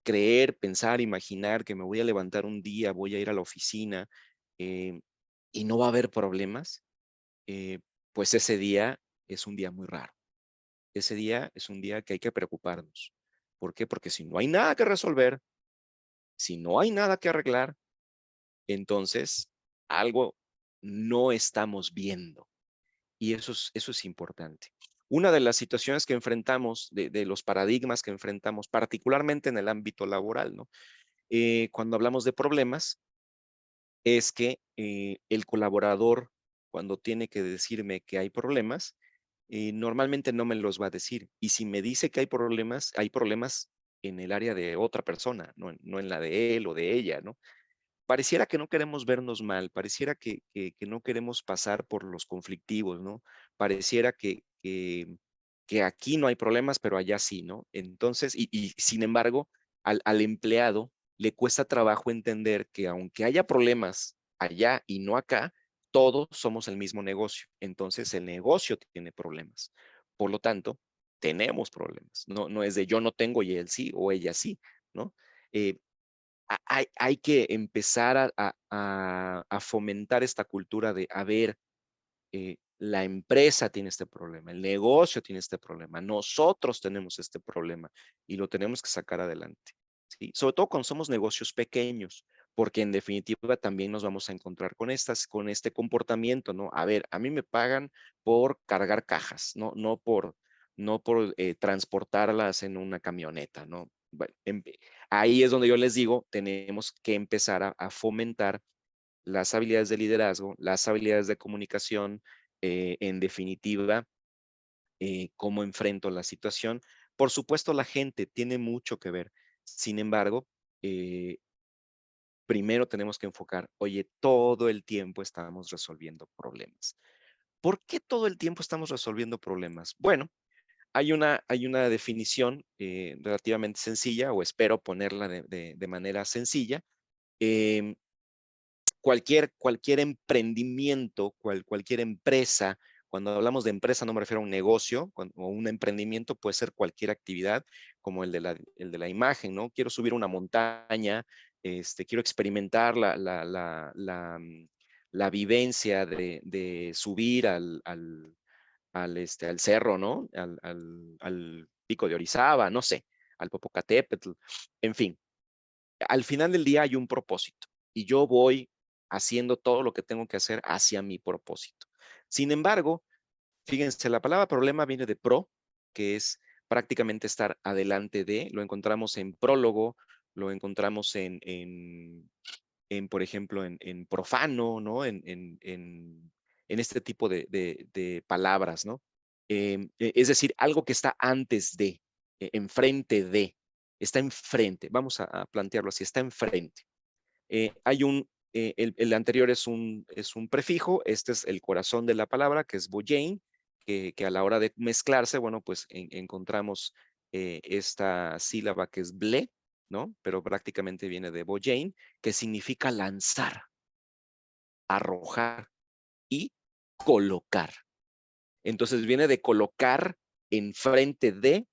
Creer, pensar, imaginar que me voy a levantar un día, voy a ir a la oficina eh, y no va a haber problemas, eh, pues ese día es un día muy raro. Ese día es un día que hay que preocuparnos. ¿Por qué? Porque si no hay nada que resolver, si no hay nada que arreglar, entonces algo no estamos viendo. Y eso es importante. Una de las situaciones que enfrentamos, de los paradigmas que enfrentamos, particularmente en el ámbito laboral, ¿no? Cuando hablamos de problemas, es que el colaborador, cuando tiene que decirme que hay problemas, normalmente no me los va a decir. Y si me dice que hay problemas en el área de otra persona, no en la de él o de ella, ¿no? Pareciera que no queremos vernos mal, pareciera que no queremos pasar por los conflictivos, ¿no? Pareciera que aquí no hay problemas, pero allá sí, ¿no? Entonces, y sin embargo, al empleado le cuesta trabajo entender que aunque haya problemas allá y no acá, todos somos el mismo negocio. Entonces, el negocio tiene problemas. Por lo tanto, tenemos problemas. No es de yo no tengo y él sí o ella sí, ¿no? eh, hay que empezar a fomentar esta cultura de, a ver, la empresa tiene este problema, el negocio tiene este problema, nosotros tenemos este problema y lo tenemos que sacar adelante, ¿sí? Sobre todo cuando somos negocios pequeños, porque en definitiva también nos vamos a encontrar con este comportamiento, ¿no? A ver, a mí me pagan por cargar cajas, no por transportarlas en una camioneta, ¿no? Bueno, ahí es donde yo les digo, tenemos que empezar a fomentar las habilidades de liderazgo, las habilidades de comunicación, en definitiva, cómo enfrento la situación. Por supuesto, la gente tiene mucho que ver. Sin embargo, eh, primero tenemos que enfocar, oye, todo el tiempo estamos resolviendo problemas. ¿Por qué todo el tiempo estamos resolviendo problemas? Bueno, hay una definición relativamente sencilla, o espero ponerla de manera sencilla. Em, cualquier emprendimiento, cualquier empresa, cuando hablamos de empresa no me refiero a un negocio o un emprendimiento, puede ser cualquier actividad como el de la imagen, ¿no? Quiero subir una montaña, quiero experimentar la vivencia de subir al cerro, ¿no? Al pico de Orizaba, no sé, al Popocatépetl, en fin, al final del día hay un propósito y yo voy haciendo todo lo que tengo que hacer hacia mi propósito. Sin embargo, fíjense, la palabra problema viene de pro, que es prácticamente estar adelante de, lo encontramos en prólogo, lo encontramos por ejemplo, en profano, ¿no? En este tipo de palabras, ¿no? Es decir, algo que está antes de, enfrente de, está enfrente, vamos a plantearlo así, está enfrente. El anterior es un prefijo, este es el corazón de la palabra, que es boyein, que a la hora de mezclarse, bueno, pues encontramos esta sílaba que es ble, ¿no? Pero prácticamente viene de boyein, que significa lanzar, arrojar y colocar. Entonces viene de colocar enfrente de,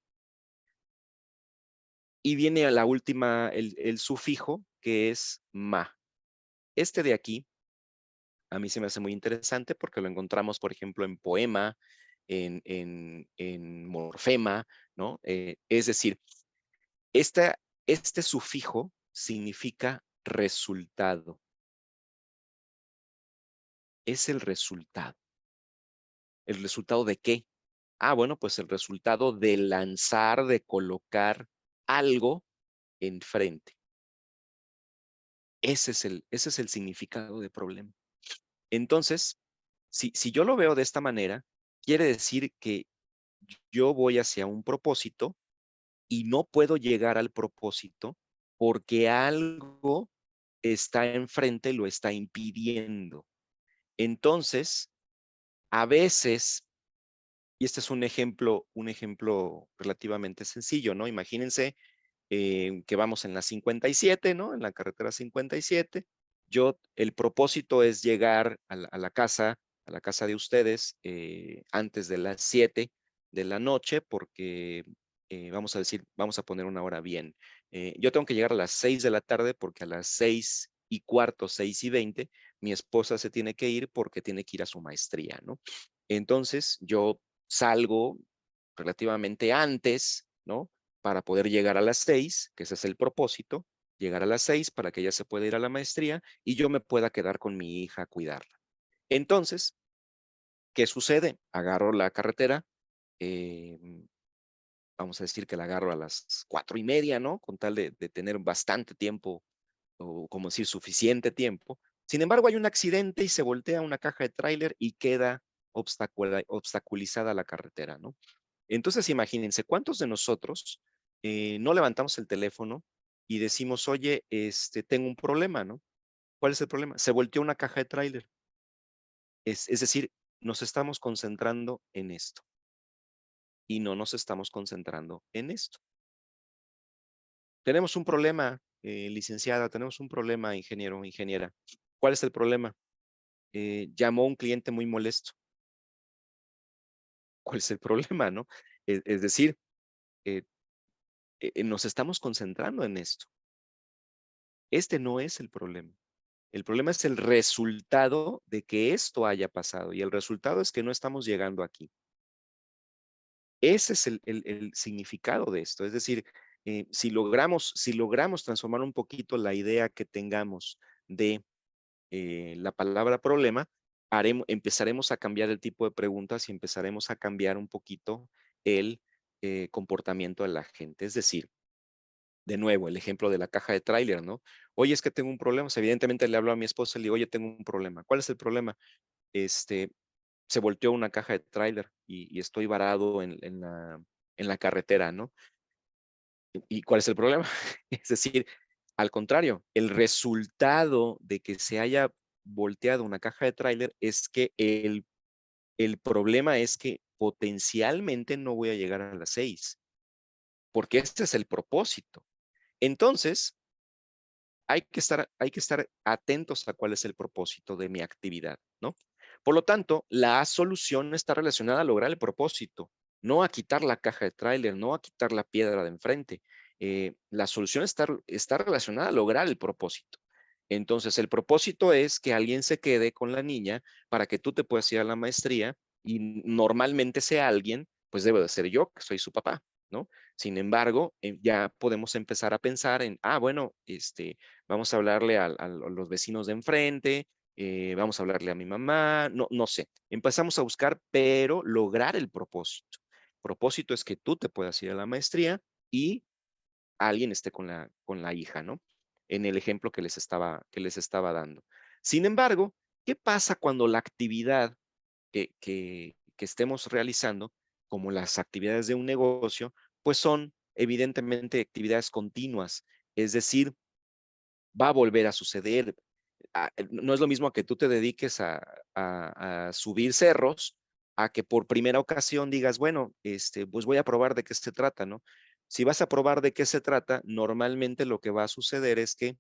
y viene a la última, el sufijo, que es ma. Este de aquí a mí se me hace muy interesante porque lo encontramos, por ejemplo, en poema, en morfema, ¿no? Es decir, este sufijo significa resultado. Es el resultado. ¿El resultado de qué? Ah, bueno, pues el resultado de lanzar, de colocar algo enfrente. Ese es el significado de problema. Entonces, si yo lo veo de esta manera, quiere decir que yo voy hacia un propósito y no puedo llegar al propósito porque algo está enfrente y lo está impidiendo. Entonces, a veces, y este es un ejemplo relativamente sencillo, ¿no? Imagínense que vamos en la 57, ¿no? En la carretera 57. El propósito es llegar a la casa de ustedes antes de las 7 de la noche, porque vamos a poner una hora bien. Yo tengo que llegar a las 6 de la tarde porque a las 6:15, 6:20, mi esposa se tiene que ir porque tiene que ir a su maestría, ¿no? Entonces, yo salgo relativamente antes, ¿no? Para poder llegar a las 6, que ese es el propósito, llegar a las 6 para que ella se pueda ir a la maestría y yo me pueda quedar con mi hija a cuidarla. Entonces, ¿qué sucede? Agarro la carretera, eh, vamos a decir que la agarro a las 4:30, ¿no? Con tal de tener bastante tiempo, o como decir, suficiente tiempo. Sin embargo, hay un accidente y se voltea una caja de tráiler y queda obstaculizada la carretera, ¿no? Entonces, imagínense, ¿cuántos de nosotros no levantamos el teléfono y decimos, oye, tengo un problema, ¿no? ¿Cuál es el problema? Se volteó una caja de tráiler. Es decir, nos estamos concentrando en esto y no nos estamos concentrando en esto. Tenemos un problema, licenciada, tenemos un problema, ingeniero o ingeniera. ¿Cuál es el problema? Llamó un cliente muy molesto. ¿Cuál es el problema, no? Es decir, eh, nos estamos concentrando en esto. Este no es el problema. El problema es el resultado de que esto haya pasado, y el resultado es que no estamos llegando aquí. Ese es el significado de esto. Es decir, si logramos transformar un poquito la idea que tengamos de la palabra problema, empezaremos a cambiar el tipo de preguntas y empezaremos a cambiar un poquito el comportamiento de la gente. Es decir, de nuevo, el ejemplo de la caja de tráiler, ¿no? Oye, es que tengo un problema. Pues, evidentemente le hablo a mi esposa y le digo, oye, tengo un problema. ¿Cuál es el problema? Este, Se volteó una caja de tráiler y estoy varado en la carretera, ¿no? ¿Y cuál es el problema? Es decir, al contrario, el resultado de que se haya volteado una caja de tráiler es que el problema es que potencialmente no voy a llegar a las 6, porque este es el propósito. Entonces, hay que estar atentos a cuál es el propósito de mi actividad, ¿no? Por lo tanto, la solución está relacionada a lograr el propósito, no a quitar la caja de tráiler, no a quitar la piedra de enfrente. La solución está relacionada a lograr el propósito. Entonces, el propósito es que alguien se quede con la niña para que tú te puedas ir a la maestría, y normalmente sea alguien, pues debe de ser yo, que soy su papá, ¿no? Sin embargo, ya podemos empezar a pensar en, bueno, vamos a hablarle a los vecinos de enfrente, vamos a hablarle a mi mamá, no sé. Empezamos a buscar, pero lograr el propósito. Propósito es que tú te puedas ir a la maestría y alguien esté con la hija, ¿no? En el ejemplo que les estaba dando. Sin embargo, ¿qué pasa cuando la actividad que estemos realizando, como las actividades de un negocio, pues son evidentemente actividades continuas? Es decir, va a volver a suceder. No es lo mismo a que tú te dediques a subir cerros, a que por primera ocasión digas, bueno, pues voy a probar de qué se trata, ¿no? Si vas a probar de qué se trata, normalmente lo que va a suceder es que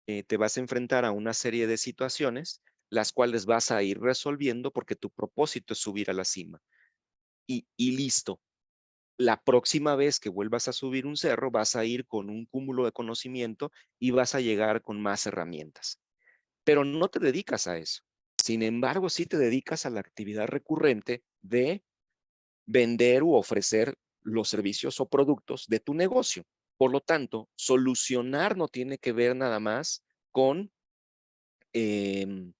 te vas a enfrentar a una serie de situaciones, las cuales vas a ir resolviendo porque tu propósito es subir a la cima. Y listo. La próxima vez que vuelvas a subir un cerro, vas a ir con un cúmulo de conocimiento y vas a llegar con más herramientas. Pero no te dedicas a eso. Sin embargo, sí te dedicas a la actividad recurrente de vender u ofrecer los servicios o productos de tu negocio. Por lo tanto, solucionar no tiene que ver nada más con em,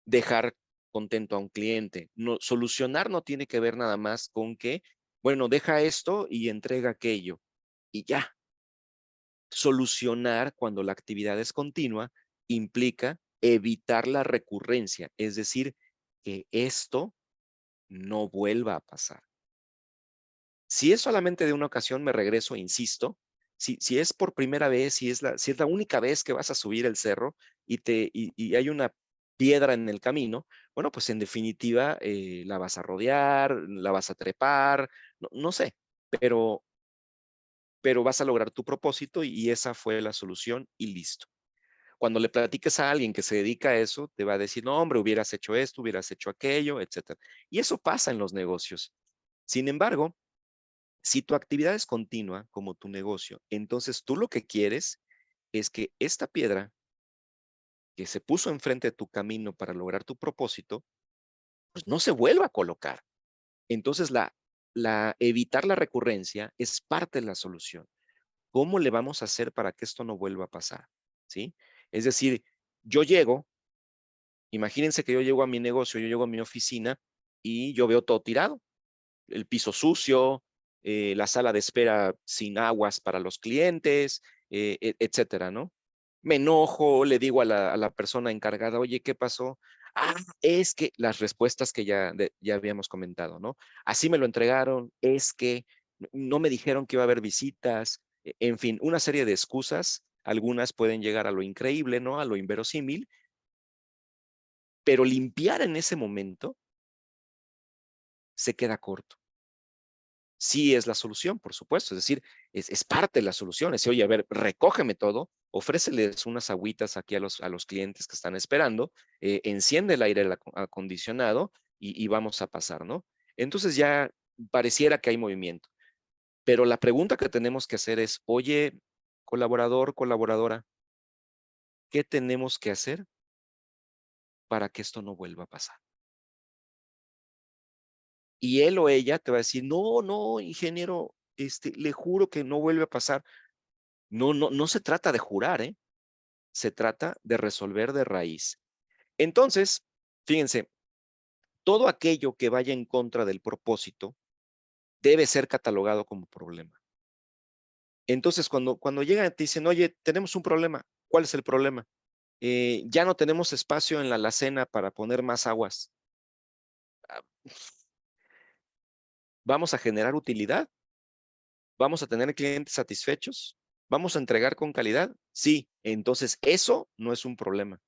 dejar contento a un cliente. No, solucionar no tiene que ver nada más con que, bueno, deja esto y entrega aquello y ya. Solucionar, cuando la actividad es continua, implica evitar la recurrencia, es decir, que esto no vuelva a pasar. Si es solamente de una ocasión, me regreso, insisto. Si es por primera vez, si es la única vez que vas a subir el cerro y hay una piedra en el camino, bueno, pues en definitiva la vas a rodear, la vas a trepar, no sé, pero vas a lograr tu propósito y esa fue la solución y listo. Cuando le platiques a alguien que se dedica a eso, te va a decir, no, hombre, hubieras hecho esto, hubieras hecho aquello, etcétera. Y eso pasa en los negocios. Sin embargo, si tu actividad es continua, como tu negocio, entonces tú lo que quieres es que esta piedra que se puso enfrente de tu camino para lograr tu propósito, pues no se vuelva a colocar. Entonces, evitar la recurrencia es parte de la solución. ¿Cómo le vamos a hacer para que esto no vuelva a pasar? ¿Sí? Es decir, yo llego, imagínense que yo llego a mi negocio, yo llego a mi oficina y yo veo todo tirado, el piso sucio, la sala de espera sin aguas para los clientes, etcétera, ¿no? Me enojo, le digo a la persona encargada, oye, ¿qué pasó? Es que las respuestas que ya habíamos comentado, ¿no? Así me lo entregaron, es que no me dijeron que iba a haber visitas, en fin, una serie de excusas. Algunas pueden llegar a lo increíble, ¿no? A lo inverosímil, pero limpiar en ese momento se queda corto. Sí es la solución, por supuesto, es decir, es parte de la solución. Es decir, oye, a ver, recógeme todo, ofréceles unas agüitas aquí a los clientes que están esperando, enciende el aire acondicionado y vamos a pasar, ¿no? Entonces ya pareciera que hay movimiento. Pero la pregunta que tenemos que hacer es, oye, colaborador, colaboradora, ¿Qué tenemos que hacer para que esto no vuelva a pasar? Y él o ella te va a decir, no, no, ingeniero, le juro que no vuelve a pasar. No, no, no se trata de jurar, ¿eh? Se trata de resolver de raíz. Entonces, fíjense, todo aquello que vaya en contra del propósito debe ser catalogado como problema. Entonces, cuando llegan y te dicen, oye, tenemos un problema, ¿cuál es el problema? Ya no tenemos espacio en la alacena para poner más aguas. Ah, ¿Vamos a generar utilidad? ¿Vamos a tener clientes satisfechos? ¿Vamos a entregar con calidad? Sí, entonces eso no es un problema.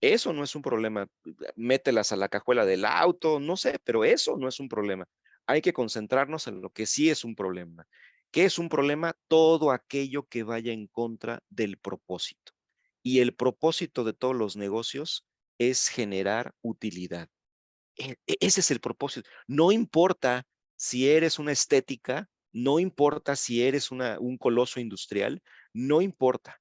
Eso no es un problema. Mételas a la cajuela del auto, no sé, pero eso no es un problema. Hay que concentrarnos en lo que sí es un problema. ¿Qué es un problema? Todo aquello que vaya en contra del propósito. Y el propósito de todos los negocios es generar utilidad. Ese es el propósito. No importa si eres una estética, no importa si eres un coloso industrial, no importa.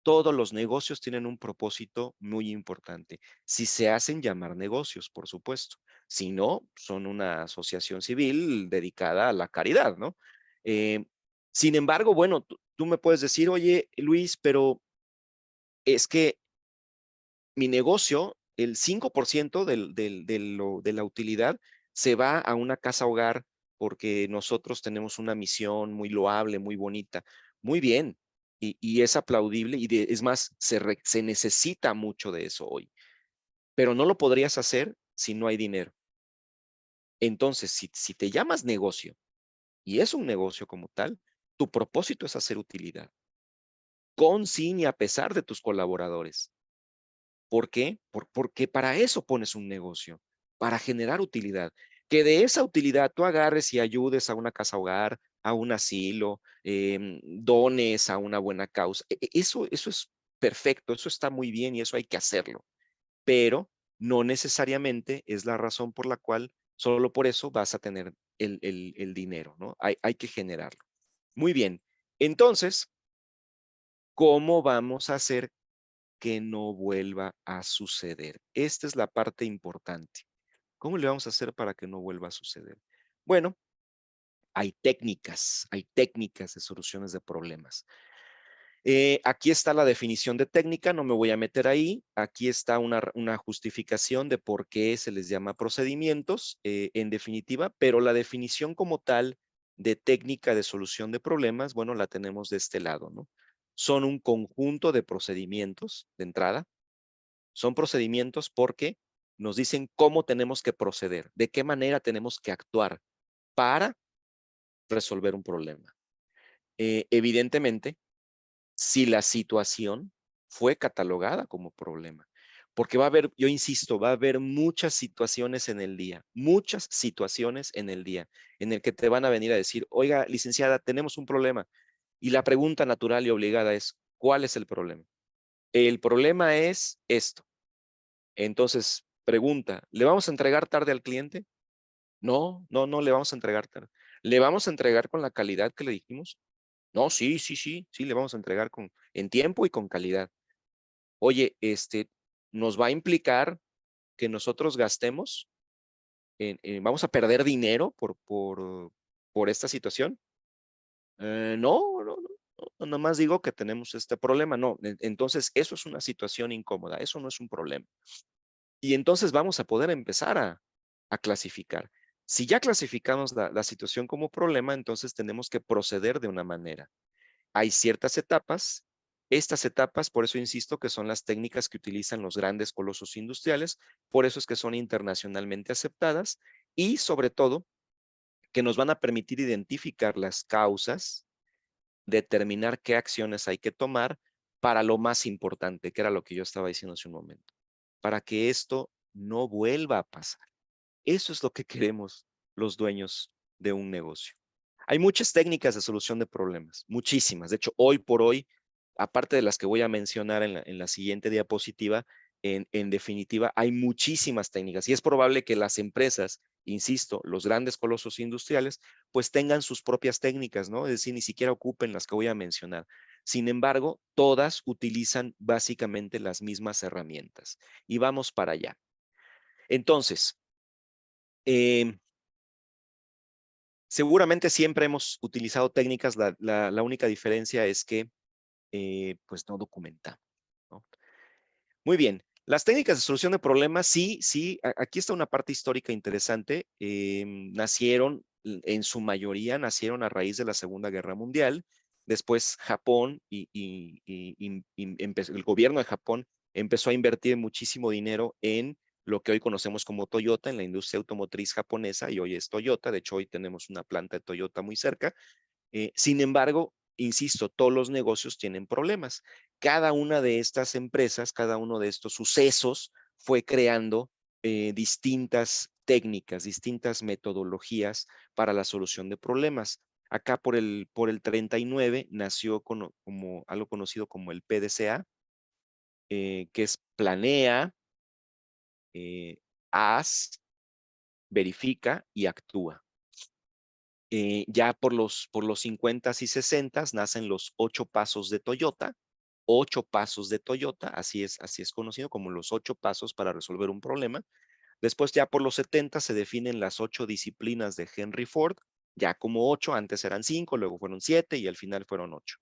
Todos los negocios tienen un propósito muy importante. Si se hacen llamar negocios, por supuesto. Si no, son una asociación civil dedicada a la caridad, ¿no? Eh, Sin embargo, bueno, tú me puedes decir, oye, Luis, pero es que mi negocio, el 5% de la utilidad se va a una casa hogar porque nosotros tenemos una misión muy loable, muy bonita. Muy bien. Y es aplaudible y es más, se necesita mucho de eso hoy. Pero no lo podrías hacer si no hay dinero. Entonces, si te llamas negocio y es un negocio como tal, tu propósito es hacer utilidad, con, sin y a pesar de tus colaboradores. ¿Por qué? Porque para eso pones un negocio, para generar utilidad. Que de esa utilidad tú agarres y ayudes a una casa hogar, a un asilo, dones a una buena causa. Eso es perfecto, eso está muy bien y eso hay que hacerlo. Pero no necesariamente es la razón por la cual solo por eso vas a tener el dinero, ¿no? Hay que generarlo. Muy bien. Entonces, ¿cómo vamos a hacer que no vuelva a suceder? Esta es la parte importante. ¿Cómo le vamos a hacer para que no vuelva a suceder? Bueno, hay técnicas de soluciones de problemas. Aquí está la definición de técnica, no me voy a meter ahí. Aquí está una justificación de por qué se les llama procedimientos, en definitiva, pero la definición como tal de técnica de solución de problemas, bueno, la tenemos de este lado, ¿no? Son un conjunto de procedimientos de entrada. Son procedimientos porque nos dicen cómo tenemos que proceder, de qué manera tenemos que actuar para resolver un problema. Evidentemente, si la situación fue catalogada como problema, porque va a haber, yo insisto, va a haber muchas situaciones en el día, muchas situaciones en el día en el que te van a venir a decir, oiga, licenciada, tenemos un problema. Y la pregunta natural y obligada es, ¿cuál es el problema? El problema es esto. Entonces, pregunta, ¿le vamos a entregar tarde al cliente? No, no, no le vamos a entregar tarde. ¿Le vamos a entregar con la calidad que le dijimos? No, sí, sí, sí, sí, le vamos a entregar en tiempo y con calidad. Oye, nos va a implicar que nosotros gastemos, vamos a perder dinero por esta situación. No, no, no, no, nomás digo que tenemos este problema. No, entonces eso es una situación incómoda, eso no es un problema. Y entonces vamos a poder empezar a clasificar. Si ya clasificamos la situación como problema, entonces tenemos que proceder de una manera. Hay ciertas etapas. Estas etapas, por eso insisto, que son las técnicas que utilizan los grandes colosos industriales, por eso es que son internacionalmente aceptadas y sobre todo que nos van a permitir identificar las causas, determinar qué acciones hay que tomar para lo más importante, que era lo que yo estaba diciendo hace un momento, para que esto no vuelva a pasar. Eso es lo que queremos los dueños de un negocio. Hay muchas técnicas de solución de problemas, muchísimas. De hecho, hoy por hoy, aparte de las que voy a mencionar en la siguiente diapositiva, en definitiva, hay muchísimas técnicas y es probable que las empresas, insisto, los grandes colosos industriales, pues tengan sus propias técnicas, ¿no? Es decir, ni siquiera ocupen las que voy a mencionar. Sin embargo, todas utilizan básicamente las mismas herramientas. Y vamos para allá. Entonces, seguramente siempre hemos utilizado técnicas, la única diferencia es que pues no documentamos, ¿no? Muy bien. Las técnicas de solución de problemas, sí, sí, aquí está una parte histórica interesante. Nacieron, en su mayoría, nacieron a raíz de la Segunda Guerra Mundial. Después Japón el gobierno de Japón empezó a invertir muchísimo dinero en lo que hoy conocemos como Toyota, en la industria automotriz japonesa, y hoy es Toyota. De hecho, hoy tenemos una planta de Toyota muy cerca. Sin embargo, insisto, todos los negocios tienen problemas. Cada una de estas empresas, cada uno de estos sucesos fue creando distintas técnicas, distintas metodologías para la solución de problemas. Acá por el 39 nació como algo conocido como el PDCA, que es planea, haz, verifica y actúa. Ya por los 50s y 60s nacen los 8 pasos de Toyota. 8 pasos de Toyota, así es conocido como los 8 pasos para resolver un problema. Después ya por los 70 se definen las 8 disciplinas de Henry Ford, ya como 8, antes eran 5, luego fueron 7 y al final fueron 8.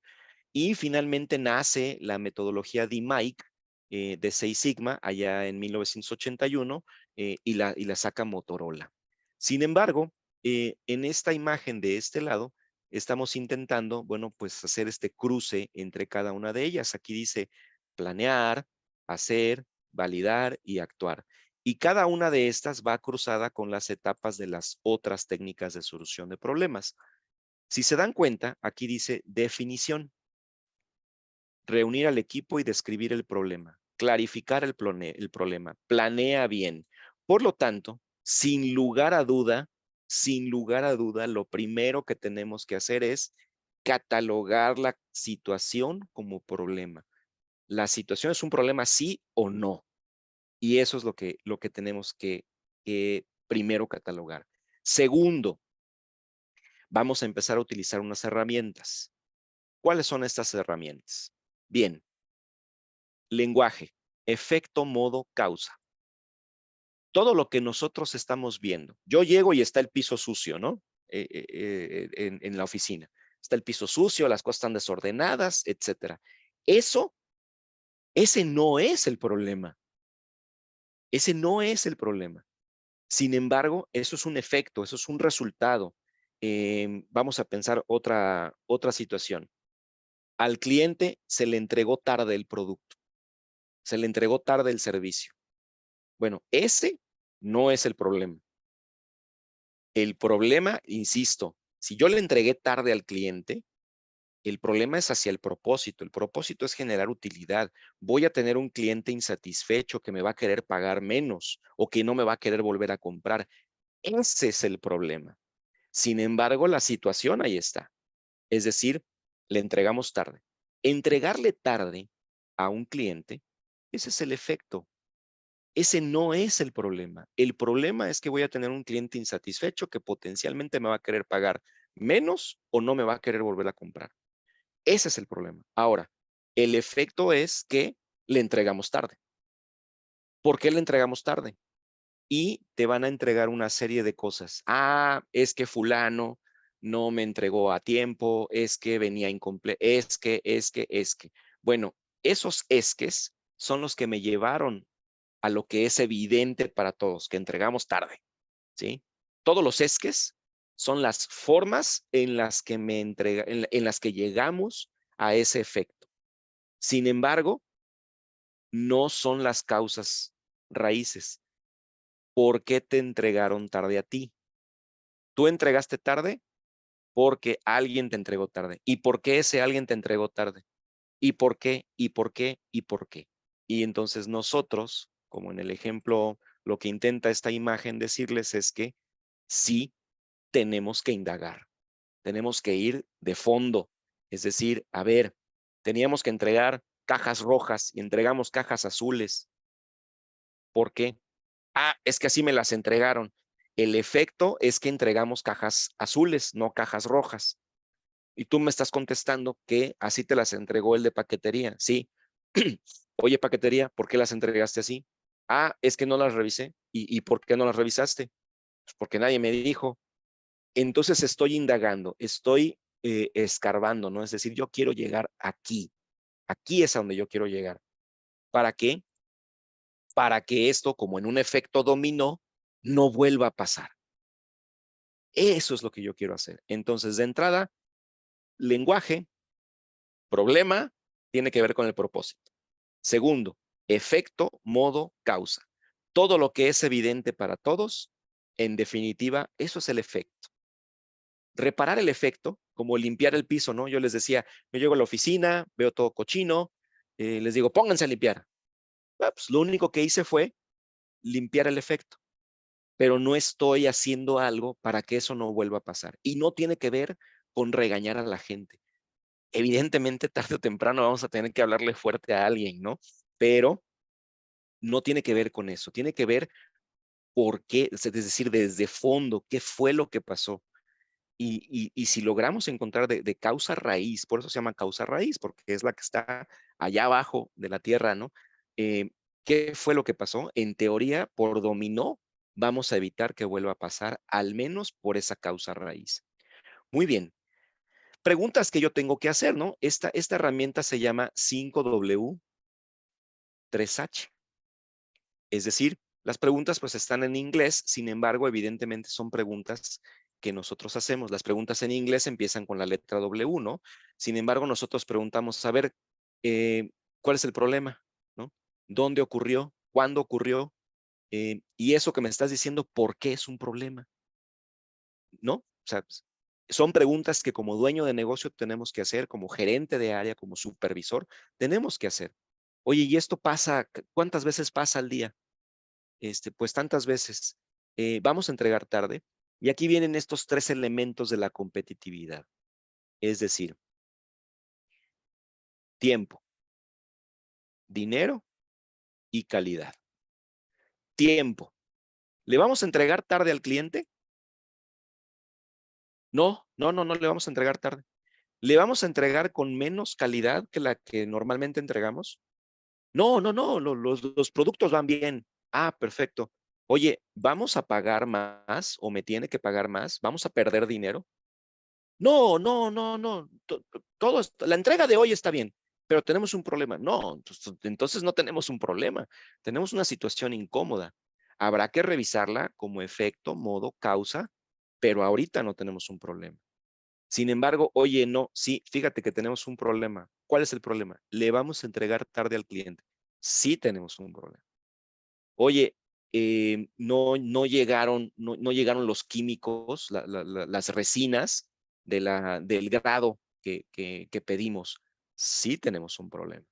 Y finalmente nace la metodología DMAIC de Six Sigma allá en 1981 y la saca Motorola. Sin embargo, en esta imagen de este lado, estamos intentando, bueno, pues hacer este cruce entre cada una de ellas. Aquí dice planear, hacer, validar y actuar. Y cada una de estas va cruzada con las etapas de las otras técnicas de solución de problemas. Si se dan cuenta, aquí dice definición, reunir al equipo y describir el problema, clarificar el problema, planea bien. Por lo tanto, sin lugar a duda, lo primero que tenemos que hacer es catalogar la situación como problema. La situación es un problema sí o no. Y eso es lo que tenemos que primero catalogar. Segundo, vamos a empezar a utilizar unas herramientas. ¿Cuáles son estas herramientas? Bien, lenguaje, efecto, modo, causa. Todo lo que nosotros estamos viendo. Yo llego y está el piso sucio, ¿no? En la oficina. Está el piso sucio, las cosas están desordenadas, etcétera. Ese no es el problema. Ese no es el problema. Sin embargo, eso es un efecto, eso es un resultado. Vamos a pensar otra situación. Al cliente se le entregó tarde el producto, se le entregó tarde el servicio. Bueno, ese no es el problema. El problema, insisto, si yo le entregué tarde al cliente, el problema es hacia el propósito. El propósito es generar utilidad. Voy a tener un cliente insatisfecho que me va a querer pagar menos o que no me va a querer volver a comprar. Ese es el problema. Sin embargo, la situación ahí está. Es decir, le entregamos tarde. Entregarle tarde a un cliente, ese es el efecto. Ese no es el problema. El problema es que voy a tener un cliente insatisfecho que potencialmente me va a querer pagar menos o no me va a querer volver a comprar. Ese es el problema. Ahora, el efecto es que le entregamos tarde. ¿Por qué le entregamos tarde? Y te van a entregar una serie de cosas. Ah, es que fulano no me entregó a tiempo, es que venía incompleto, es que. Bueno, esos esques son los que me llevaron a lo que es evidente para todos, que entregamos tarde, ¿sí? Todos los esques son las formas en las que en las que llegamos a ese efecto. Sin embargo, no son las causas raíces. ¿Por qué te entregaron tarde a ti? Tú entregaste tarde porque alguien te entregó tarde. ¿Y por qué ese alguien te entregó tarde? ¿Y por qué? ¿Y por qué? ¿Y por qué? Y entonces nosotros, como en el ejemplo, lo que intenta esta imagen decirles es que sí tenemos que indagar, tenemos que ir de fondo. Es decir, a ver, teníamos que entregar cajas rojas y entregamos cajas azules. ¿Por qué? Ah, es que así me las entregaron. El efecto es que entregamos cajas azules, no cajas rojas. Y tú me estás contestando que así te las entregó el de paquetería. Sí. Oye, paquetería, ¿por qué las entregaste así? Ah, es que no las revisé. ¿Y por qué no las revisaste? Pues porque nadie me dijo. Entonces estoy indagando, estoy escarbando, ¿no? Es decir, yo quiero llegar aquí. Aquí es a donde yo quiero llegar. ¿Para qué? Para que esto, como en un efecto dominó, no vuelva a pasar. Eso es lo que yo quiero hacer. Entonces, de entrada, lenguaje, problema, tiene que ver con el propósito. Segundo, efecto, modo, causa. Todo lo que es evidente para todos, en definitiva, eso es el efecto. Reparar el efecto, como limpiar el piso, ¿no? Yo les decía, yo llego a la oficina, veo todo cochino, les digo, pónganse a limpiar. Ah, pues lo único que hice fue limpiar el efecto, pero no estoy haciendo algo para que eso no vuelva a pasar. Y no tiene que ver con regañar a la gente. Evidentemente, tarde o temprano vamos a tener que hablarle fuerte a alguien, ¿no? Pero no tiene que ver con eso, tiene que ver por qué, es decir, desde fondo, qué fue lo que pasó. Y si logramos encontrar de causa raíz, por eso se llama causa raíz, porque es la que está allá abajo de la tierra, ¿no? ¿Qué fue lo que pasó? En teoría, por dominó, vamos a evitar que vuelva a pasar, al menos por esa causa raíz. Muy bien. Preguntas que yo tengo que hacer, ¿no? Esta herramienta se llama 5W 3H. Es decir, las preguntas pues están en inglés, sin embargo, evidentemente son preguntas que nosotros hacemos. Las preguntas en inglés empiezan con la letra W, ¿no? Sin embargo, nosotros preguntamos, a ver, ¿cuál es el problema? ¿No? ¿Dónde ocurrió? ¿Cuándo ocurrió? Y eso que me estás diciendo, ¿por qué es un problema? ¿No? O sea, son preguntas que como dueño de negocio tenemos que hacer, como gerente de área, como supervisor, tenemos que hacer. Oye, ¿y esto pasa? ¿Cuántas veces pasa al día? Pues tantas veces. Vamos a entregar tarde. Y aquí vienen estos tres elementos de la competitividad. Es decir, tiempo, dinero y calidad. Tiempo. ¿Le vamos a entregar tarde al cliente? No, no, no, no le vamos a entregar tarde. ¿Le vamos a entregar con menos calidad que la que normalmente entregamos? No, no, no, los productos van bien. Ah, perfecto. Oye, ¿vamos a pagar más o me tiene que pagar más? ¿Vamos a perder dinero? No, no, no, no. Todo, la entrega de hoy está bien, pero tenemos un problema. No, entonces no tenemos un problema. Tenemos una situación incómoda. Habrá que revisarla como efecto, modo, causa, pero ahorita no tenemos un problema. Sin embargo, oye, no, sí, fíjate que tenemos un problema. ¿Cuál es el problema? Le vamos a entregar tarde al cliente. Sí tenemos un problema. Oye, no llegaron, no llegaron los químicos, las resinas del grado que pedimos. Sí tenemos un problema.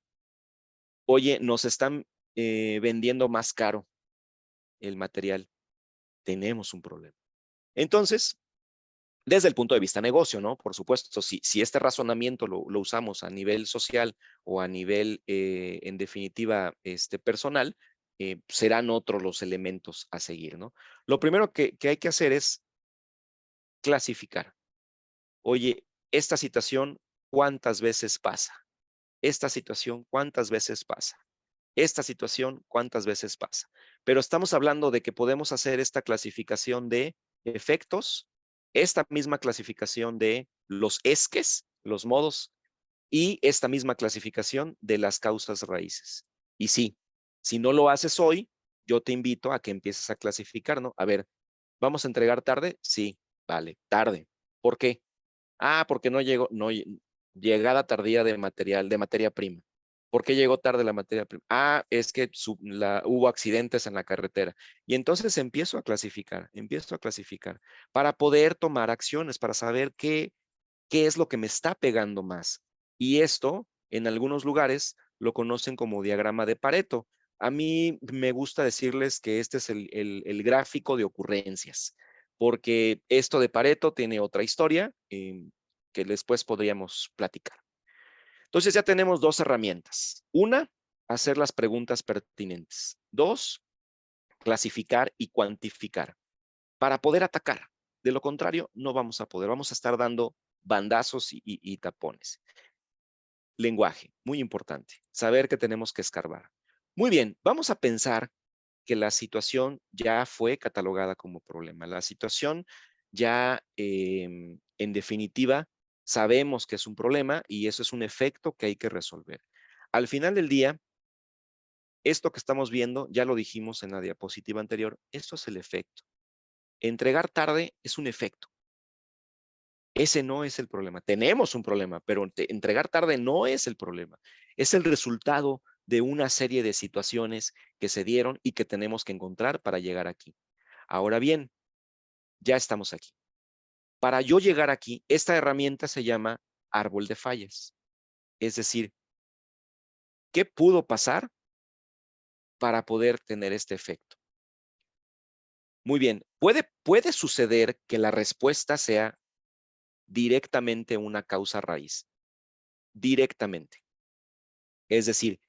Oye, nos están vendiendo más caro el material. Tenemos un problema. Entonces, desde el punto de vista negocio, ¿no? Por supuesto, si este razonamiento lo usamos a nivel social o a nivel, en definitiva, personal, serán otros los elementos a seguir, ¿no? Lo primero que hay que hacer es clasificar. Oye, esta situación, ¿cuántas veces pasa? Esta situación, ¿cuántas veces pasa? Esta situación, ¿cuántas veces pasa? Pero estamos hablando de que podemos hacer esta clasificación de efectos, esta misma clasificación de los esques, los modos, y esta misma clasificación de las causas raíces. Y sí, si no lo haces hoy, yo te invito a que empieces a clasificar, ¿no? A ver, ¿vamos a entregar tarde? Sí, vale, tarde. ¿Por qué? Ah, porque no llegó, no, llegada tardía de material, de materia prima. ¿Por qué llegó tarde la materia prima? Ah, es que hubo accidentes en la carretera. Y entonces empiezo a clasificar para poder tomar acciones, para saber qué es lo que me está pegando más. Y esto, en algunos lugares, lo conocen como diagrama de Pareto. A mí me gusta decirles que este es el gráfico de ocurrencias, porque esto de Pareto tiene otra historia que después podríamos platicar. Entonces ya tenemos dos herramientas. Una, hacer las preguntas pertinentes. Dos, clasificar y cuantificar para poder atacar. De lo contrario, no vamos a poder. Vamos a estar dando bandazos y tapones. Lenguaje, muy importante. Saber que tenemos que escarbar. Muy bien, vamos a pensar que la situación ya fue catalogada como problema. La situación ya, en definitiva, sabemos que es un problema y eso es un efecto que hay que resolver. Al final del día, esto que estamos viendo, ya lo dijimos en la diapositiva anterior, esto es el efecto. Entregar tarde es un efecto. Ese no es el problema. Tenemos un problema, pero entregar tarde no es el problema. Es el resultado de una serie de situaciones que se dieron y que tenemos que encontrar para llegar aquí. Ahora bien, ya estamos aquí. Para yo llegar aquí, esta herramienta se llama árbol de fallas. Es decir, ¿qué pudo pasar para poder tener este efecto? Muy bien, puede suceder que la respuesta sea directamente una causa raíz. Directamente. Es decir,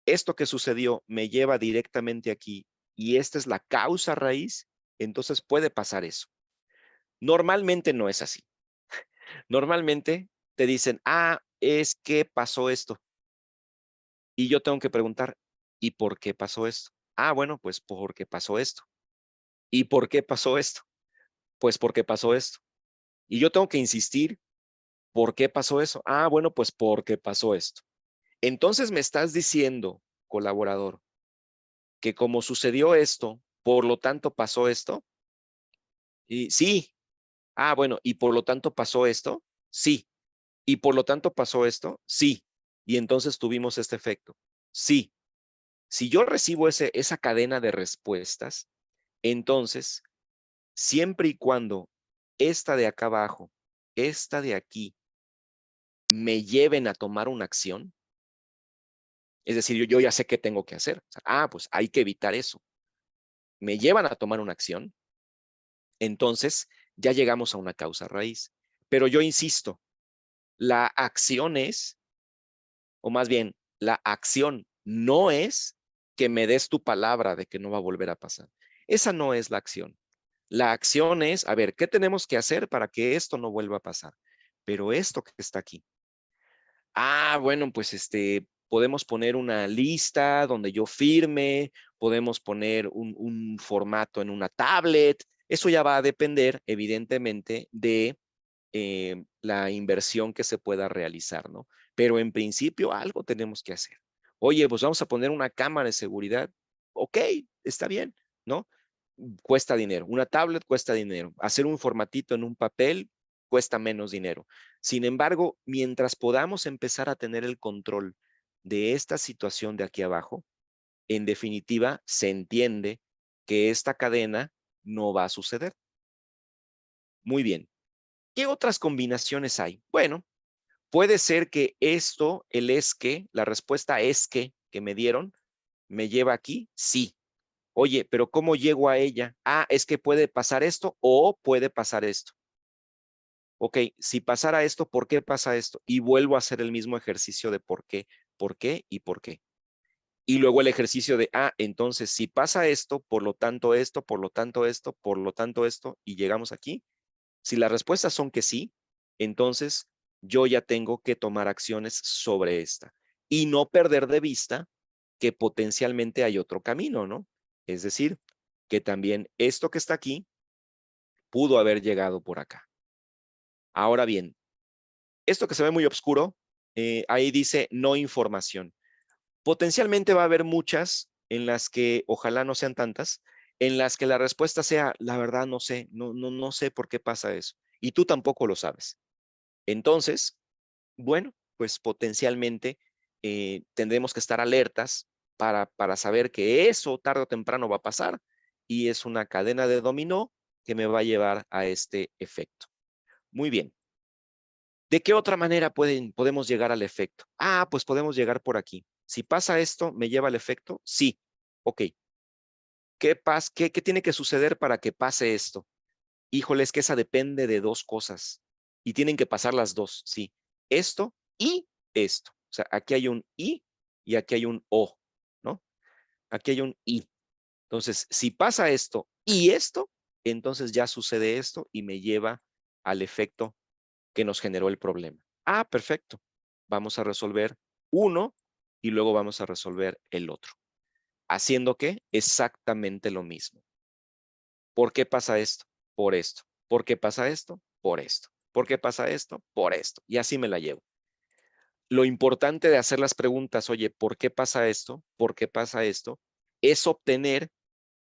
esto que sucedió me lleva directamente aquí y esta es la causa raíz, entonces puede pasar eso. Normalmente no es así. Normalmente te dicen, es que pasó esto. Y yo tengo que preguntar, ¿y por qué pasó esto? Bueno, pues porque pasó esto. ¿Y por qué pasó esto? Pues porque pasó esto. Y yo tengo que insistir, ¿por qué pasó eso? Bueno, pues porque pasó esto. Entonces me estás diciendo, colaborador, que como sucedió esto, por lo tanto pasó esto. Y sí. Bueno, ¿y por lo tanto pasó esto? Sí. ¿Y por lo tanto pasó esto? Sí. Y entonces tuvimos este efecto. Sí. Si yo recibo esa cadena de respuestas, entonces, siempre y cuando esta de acá abajo, esta de aquí, me lleven a tomar una acción, es decir, yo ya sé qué tengo que hacer. O sea, pues hay que evitar eso. Me llevan a tomar una acción, entonces ya llegamos a una causa raíz. Pero yo insisto, la acción es, o más bien, la acción no es que me des tu palabra de que no va a volver a pasar. Esa no es la acción. La acción es, a ver, ¿qué tenemos que hacer para que esto no vuelva a pasar? Pero esto que está aquí. Bueno, pues podemos poner una lista donde yo firme, podemos poner un formato en una tablet. Eso ya va a depender, evidentemente, de la inversión que se pueda realizar, ¿no? Pero en principio algo tenemos que hacer. Oye, pues vamos a poner una cámara de seguridad. Ok, está bien, ¿no? Cuesta dinero. Una tablet cuesta dinero. Hacer un formatito en un papel cuesta menos dinero. Sin embargo, mientras podamos empezar a tener el control de esta situación de aquí abajo, en definitiva, se entiende que esta cadena no va a suceder. Muy bien. ¿Qué otras combinaciones hay? Bueno, puede ser que esto, el es que, la respuesta es que me dieron, me lleva aquí, sí. Oye, pero ¿cómo llego a ella? Es que puede pasar esto o puede pasar esto. Ok, si pasara esto, ¿por qué pasa esto? Y vuelvo a hacer el mismo ejercicio de por qué y por qué. Y luego el ejercicio de, entonces si pasa esto, por lo tanto esto, por lo tanto esto, por lo tanto esto, y llegamos aquí. Si las respuestas son que sí, entonces yo ya tengo que tomar acciones sobre esta y no perder de vista que potencialmente hay otro camino, ¿no? Es decir, que también esto que está aquí pudo haber llegado por acá. Ahora bien, esto que se ve muy oscuro, ahí dice no información. Potencialmente va a haber muchas en las que, ojalá no sean tantas, en las que la respuesta sea, la verdad no sé, no sé por qué pasa eso. Y tú tampoco lo sabes. Entonces, bueno, pues potencialmente tendremos que estar alertas para saber que eso tarde o temprano va a pasar y es una cadena de dominó que me va a llevar a este efecto. Muy bien. ¿De qué otra manera podemos llegar al efecto? Pues podemos llegar por aquí. Si pasa esto, ¿me lleva al efecto? Sí. Ok. ¿Qué tiene que suceder para que pase esto? Híjole, es que esa depende de dos cosas y tienen que pasar las dos, sí. Esto y esto. O sea, aquí hay un y aquí hay un o, ¿no? Aquí hay un y. Entonces, si pasa esto y esto, entonces ya sucede esto y me lleva al efecto que nos generó el problema. Ah, perfecto. Vamos a resolver uno y luego vamos a resolver el otro. ¿Haciendo qué? Exactamente lo mismo. ¿Por qué pasa esto? Por esto. ¿Por qué pasa esto? Por esto. ¿Por qué pasa esto? Por esto. Y así me la llevo. Lo importante de hacer las preguntas, oye, ¿por qué pasa esto? ¿Por qué pasa esto? Es obtener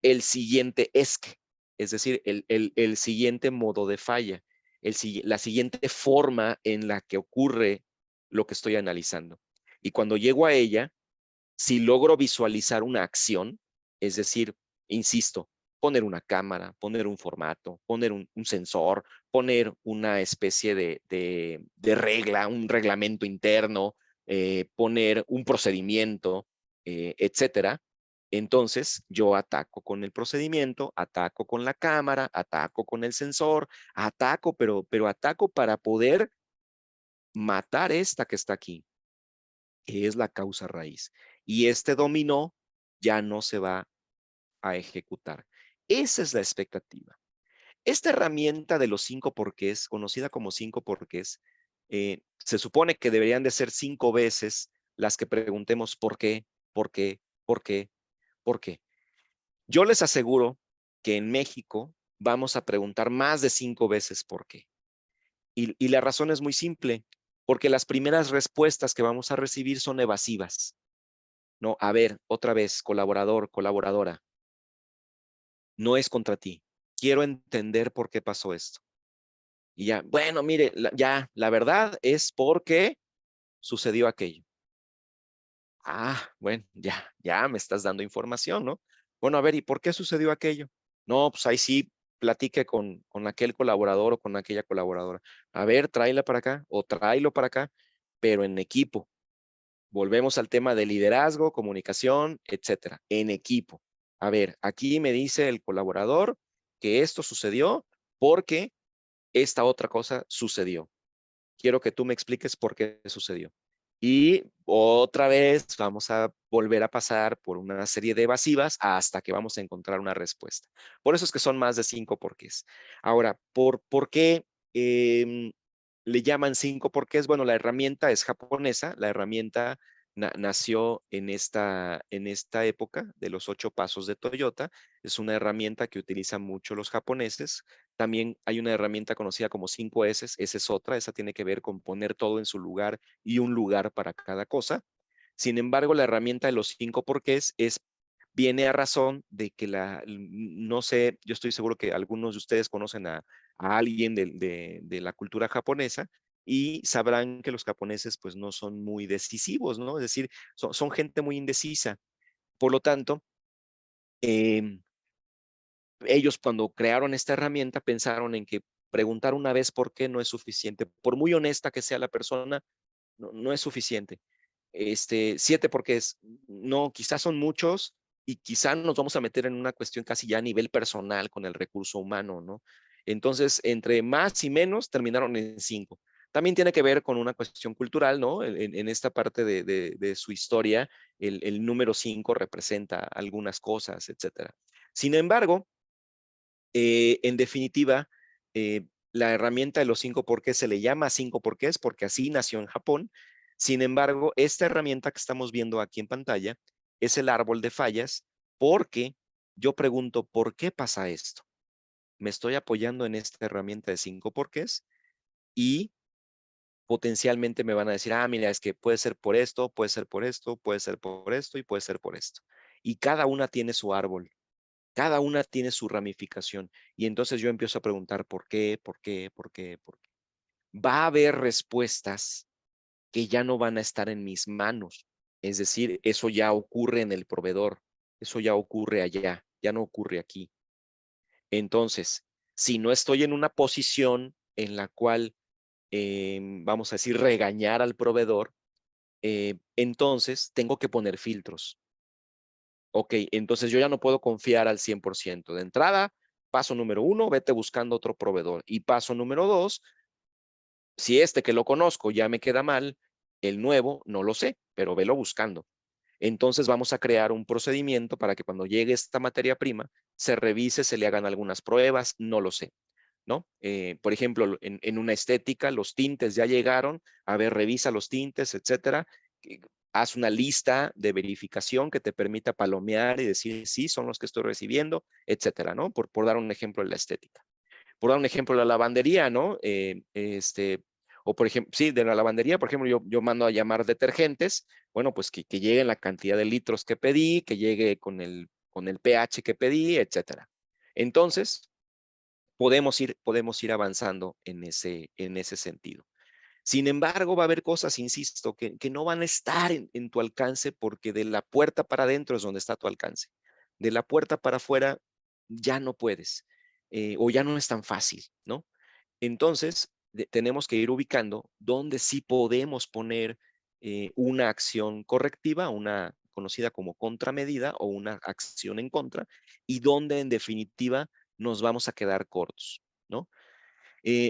el siguiente ESC, es decir, el siguiente modo de falla, la siguiente forma en la que ocurre lo que estoy analizando. Y cuando llego a ella, si logro visualizar una acción, es decir, insisto, poner una cámara, poner un formato, poner un sensor, poner una especie de regla, un reglamento interno, poner un procedimiento, etcétera. Entonces yo ataco con el procedimiento, ataco con la cámara, ataco con el sensor, ataco, pero ataco para poder matar esta que está aquí, que es la causa raíz. Y este dominó ya no se va a ejecutar. Esa es la expectativa. Esta herramienta de los 5 porqués, conocida como 5 porqués, se supone que deberían de ser 5 veces las que preguntemos por qué, por qué, por qué, por qué. Yo les aseguro que en México vamos a preguntar más de 5 veces por qué. Y la razón es muy simple, porque las primeras respuestas que vamos a recibir son evasivas. No, a ver, otra vez, colaborador, colaboradora, no es contra ti. Quiero entender por qué pasó esto. Y ya, bueno, mire, la verdad es porque sucedió aquello. Ah, bueno, ya me estás dando información, ¿no? Bueno, a ver, ¿y por qué sucedió aquello? No, pues ahí sí, platique con aquel colaborador o con aquella colaboradora. A ver, tráela para acá o tráelo para acá, pero en equipo. Volvemos al tema de liderazgo, comunicación, etcétera, en equipo. A ver, aquí me dice el colaborador que esto sucedió porque esta otra cosa sucedió. Quiero que tú me expliques por qué sucedió. Y otra vez vamos a volver a pasar por una serie de evasivas hasta que vamos a encontrar una respuesta. Por eso es que son más de 5 porqués. Ahora, ¿por qué le llaman 5 porqués? Bueno, la herramienta es japonesa. La herramienta nació en esta época de los 8 pasos de Toyota. Es una herramienta que utilizan mucho los japoneses. También hay una herramienta conocida como 5S, esa es otra, esa tiene que ver con poner todo en su lugar y un lugar para cada cosa. Sin embargo, la herramienta de los 5 porqués viene a razón de que no sé, yo estoy seguro que algunos de ustedes conocen a alguien de la cultura japonesa y sabrán que los japoneses pues no son muy decisivos, ¿no? Es decir, son gente muy indecisa. Por lo tanto, ellos cuando crearon esta herramienta pensaron en que preguntar una vez por qué no es suficiente. Por muy honesta que sea la persona, no es suficiente. 7 porqués, no, quizás son muchos y quizás nos vamos a meter en una cuestión casi ya a nivel personal con el recurso humano, ¿no? Entonces, entre más y menos terminaron en 5. También tiene que ver con una cuestión cultural, ¿no? En esta parte de su historia, el número 5 representa algunas cosas, etcétera. Sin embargo, en definitiva, la herramienta de los 5 porqués se le llama 5 porqués porque así nació en Japón. Sin embargo, esta herramienta que estamos viendo aquí en pantalla es el árbol de fallas porque yo pregunto, ¿por qué pasa esto? Me estoy apoyando en esta herramienta de 5 porqués y potencialmente me van a decir, mira, es que puede ser por esto, puede ser por esto, puede ser por esto y puede ser por esto. Y cada una tiene su árbol. Cada una tiene su ramificación. Y entonces yo empiezo a preguntar por qué, por qué, por qué, por qué. Va a haber respuestas que ya no van a estar en mis manos. Es decir, eso ya ocurre en el proveedor. Eso ya ocurre allá. Ya no ocurre aquí. Entonces, si no estoy en una posición en la cual, vamos a decir, regañar al proveedor, entonces tengo que poner filtros. Ok, entonces yo ya no puedo confiar al 100%. De entrada, paso número 1, vete buscando otro proveedor. Y paso número 2, si este que lo conozco ya me queda mal, el nuevo no lo sé, pero velo buscando. Entonces vamos a crear un procedimiento para que cuando llegue esta materia prima, se revise, se le hagan algunas pruebas, no lo sé. ¿no? Por ejemplo, en una estética, los tintes ya llegaron, a ver, revisa los tintes, etcétera. Haz una lista de verificación que te permita palomear y decir, sí, son los que estoy recibiendo, etcétera, ¿no? Por dar un ejemplo de la estética. Por dar un ejemplo de la lavandería, ¿no? O por ejemplo, sí, de la lavandería, por ejemplo, yo mando a llamar detergentes, bueno, pues que lleguen la cantidad de litros que pedí, que llegue con el pH que pedí, etcétera. Entonces, podemos ir avanzando en ese sentido. Sin embargo, va a haber cosas, insisto, que no van a estar en tu alcance porque de la puerta para adentro es donde está tu alcance. De la puerta para afuera ya no puedes o ya no es tan fácil, ¿no? Entonces, tenemos que ir ubicando dónde sí podemos poner una acción correctiva, una conocida como contramedida o una acción en contra, y dónde en definitiva nos vamos a quedar cortos, ¿no?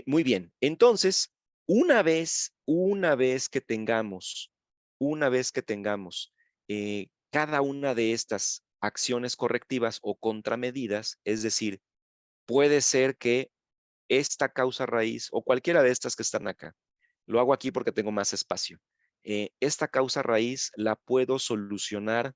Muy bien, entonces, una vez que tengamos cada una de estas acciones correctivas o contramedidas, es decir, puede ser que esta causa raíz o cualquiera de estas que están acá, lo hago aquí porque tengo más espacio. Esta causa raíz la puedo solucionar,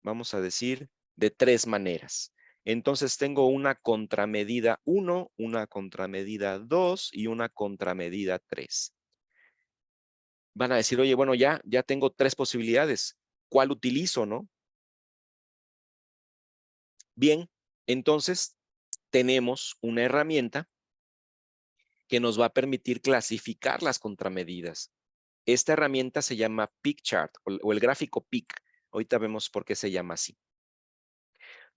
vamos a decir, de tres maneras. Entonces tengo una contramedida 1, una contramedida 2 y una contramedida 3. Van a decir, oye, bueno, ya tengo tres posibilidades. ¿Cuál utilizo, no? Bien, entonces tenemos una herramienta que nos va a permitir clasificar las contramedidas. Esta herramienta se llama PicChart o el gráfico PIC. Ahorita vemos por qué se llama así.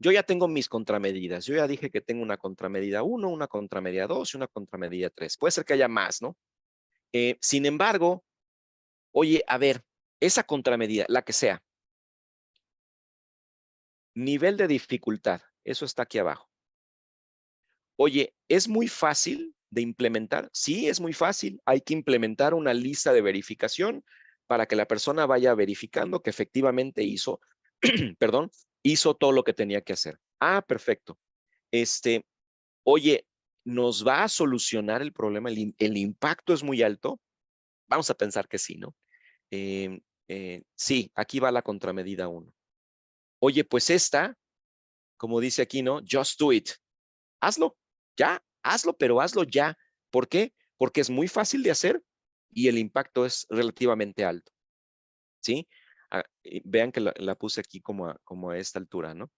Yo ya tengo mis contramedidas. Yo ya dije que tengo una contramedida 1, una contramedida 2 y una contramedida 3. Puede ser que haya más, ¿no? Sin embargo, oye, a ver, esa contramedida, la que sea, nivel de dificultad, eso está aquí abajo. Oye, ¿es muy fácil de implementar? Sí, es muy fácil. Hay que implementar una lista de verificación para que la persona vaya verificando que efectivamente hizo, perdón, hizo todo lo que tenía que hacer. Ah, perfecto. Oye, ¿nos va a solucionar el problema? ¿El impacto es muy alto? Vamos a pensar que sí, ¿no? Sí, aquí va la contramedida 1. Oye, pues esta, como dice aquí, ¿no? Just do it. Hazlo, ya, hazlo, pero hazlo ya. ¿Por qué? Porque es muy fácil de hacer y el impacto es relativamente alto, ¿sí? Vean que la puse aquí como a esta altura, ¿no?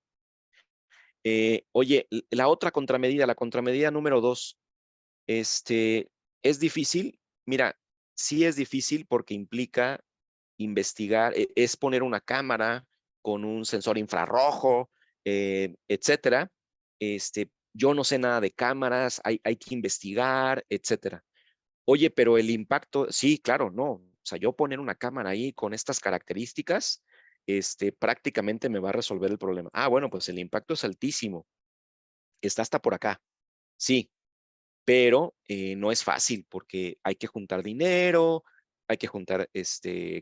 Oye, la otra contramedida, la contramedida número 2, es difícil. Mira, sí es difícil porque implica investigar, es poner una cámara con un sensor infrarrojo, etcétera. Yo no sé nada de cámaras, hay que investigar, etcétera. Oye, pero el impacto, sí, claro, no. O sea, yo poner una cámara ahí con estas características, prácticamente me va a resolver el problema. Ah, bueno, pues el impacto es altísimo. Está hasta por acá. Sí, pero no es fácil porque hay que juntar dinero, hay que juntar,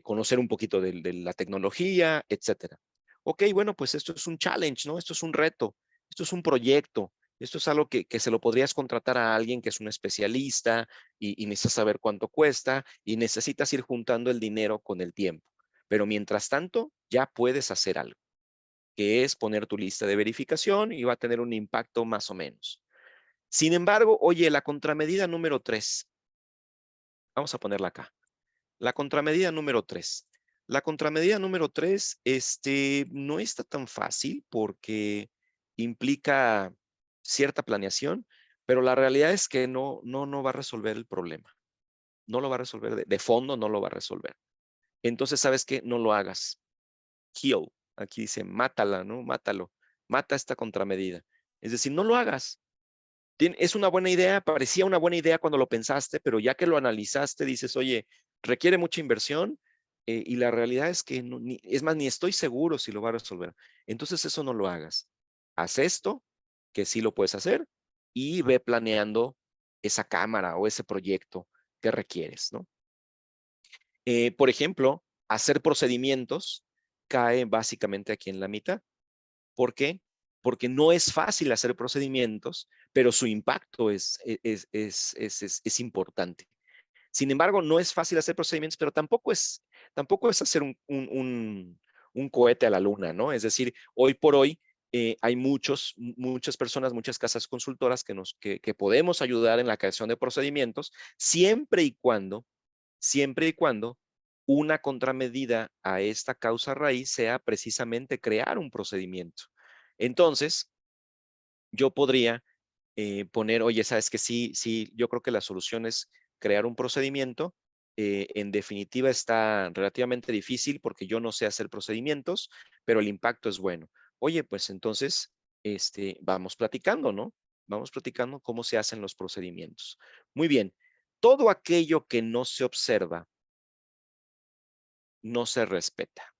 conocer un poquito de la tecnología, etcétera. Ok, bueno, pues esto es un challenge, ¿no? Esto es un reto, esto es un proyecto, esto es algo que se lo podrías contratar a alguien que es un especialista y necesitas saber cuánto cuesta y necesitas ir juntando el dinero con el tiempo. Pero mientras tanto, ya puedes hacer algo, que es poner tu lista de verificación y va a tener un impacto más o menos. Sin embargo, oye, la contramedida número 3, vamos a ponerla acá. La contramedida número 3. La contramedida número 3, no está tan fácil porque implica cierta planeación, pero la realidad es que no va a resolver el problema. No lo va a resolver de fondo, no lo va a resolver. Entonces, ¿sabes qué? No lo hagas. Kill. Aquí dice, mátala, ¿no? Mátalo. Mata esta contramedida. Es decir, no lo hagas. Es una buena idea, parecía una buena idea cuando lo pensaste, pero ya que lo analizaste, dices, oye, requiere mucha inversión y la realidad es que, es más, ni estoy seguro si lo va a resolver. Entonces eso no lo hagas. Haz esto, que sí lo puedes hacer, y ve planeando esa cámara o ese proyecto que requieres, ¿no? Por ejemplo, hacer procedimientos cae básicamente aquí en la mitad. ¿Por qué? porque no es fácil hacer procedimientos, pero su impacto es importante. Sin embargo, no es fácil hacer procedimientos, pero tampoco es hacer un cohete a la luna, ¿no? Es decir, hoy por hoy hay muchas personas, muchas casas consultoras que podemos ayudar en la creación de procedimientos, siempre y cuando una contramedida a esta causa raíz sea precisamente crear un procedimiento. Entonces, yo podría poner, oye, sabes que sí, sí, yo creo que la solución es crear un procedimiento. En definitiva, está relativamente difícil porque yo no sé hacer procedimientos, pero el impacto es bueno. Oye, pues entonces, vamos platicando, ¿no? Vamos platicando cómo se hacen los procedimientos. Muy bien. Todo aquello que no se observa, no se respeta.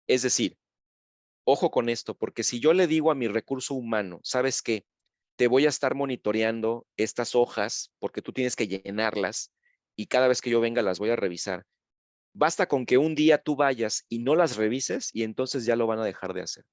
Es decir, ojo con esto, porque si yo le digo a mi recurso humano, ¿sabes qué? Te voy a estar monitoreando estas hojas porque tú tienes que llenarlas y cada vez que yo venga las voy a revisar. Basta con que un día tú vayas y no las revises y entonces ya lo van a dejar de hacer.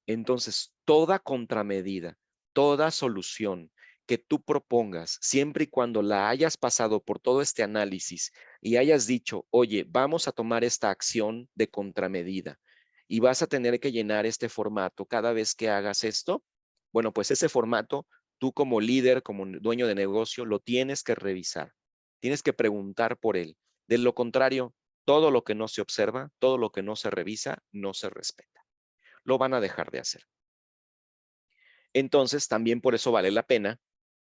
Entonces, toda contramedida, toda solución que tú propongas, siempre y cuando la hayas pasado por todo este análisis y hayas dicho, oye, vamos a tomar esta acción de contramedida y vas a tener que llenar este formato cada vez que hagas esto, bueno, pues ese formato, tú como líder, como dueño de negocio, lo tienes que revisar. Tienes que preguntar por él. De lo contrario, todo lo que no se observa, todo lo que no se revisa, no se respeta. Lo van a dejar de hacer. Entonces, también por eso vale la pena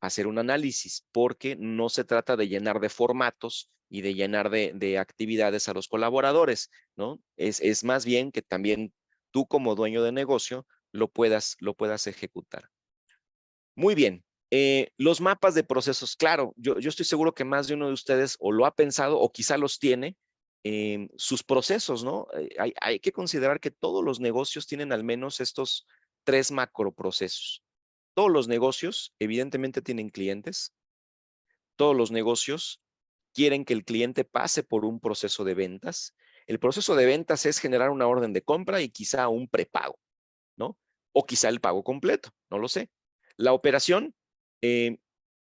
hacer un análisis, porque no se trata de llenar de formatos y de llenar de actividades a los colaboradores, ¿no? Es más bien que también tú como dueño de negocio lo puedas ejecutar. Muy bien. Los mapas de procesos, claro, yo estoy seguro que más de uno de ustedes o lo ha pensado o quizá los tiene, sus procesos, ¿no? Hay que considerar que todos los negocios tienen al menos estos 3 macroprocesos. Todos los negocios, evidentemente, tienen clientes. Todos los negocios quieren que el cliente pase por un proceso de ventas. El proceso de ventas es generar una orden de compra y quizá un prepago, ¿no? O quizá el pago completo, no lo sé. La operación eh,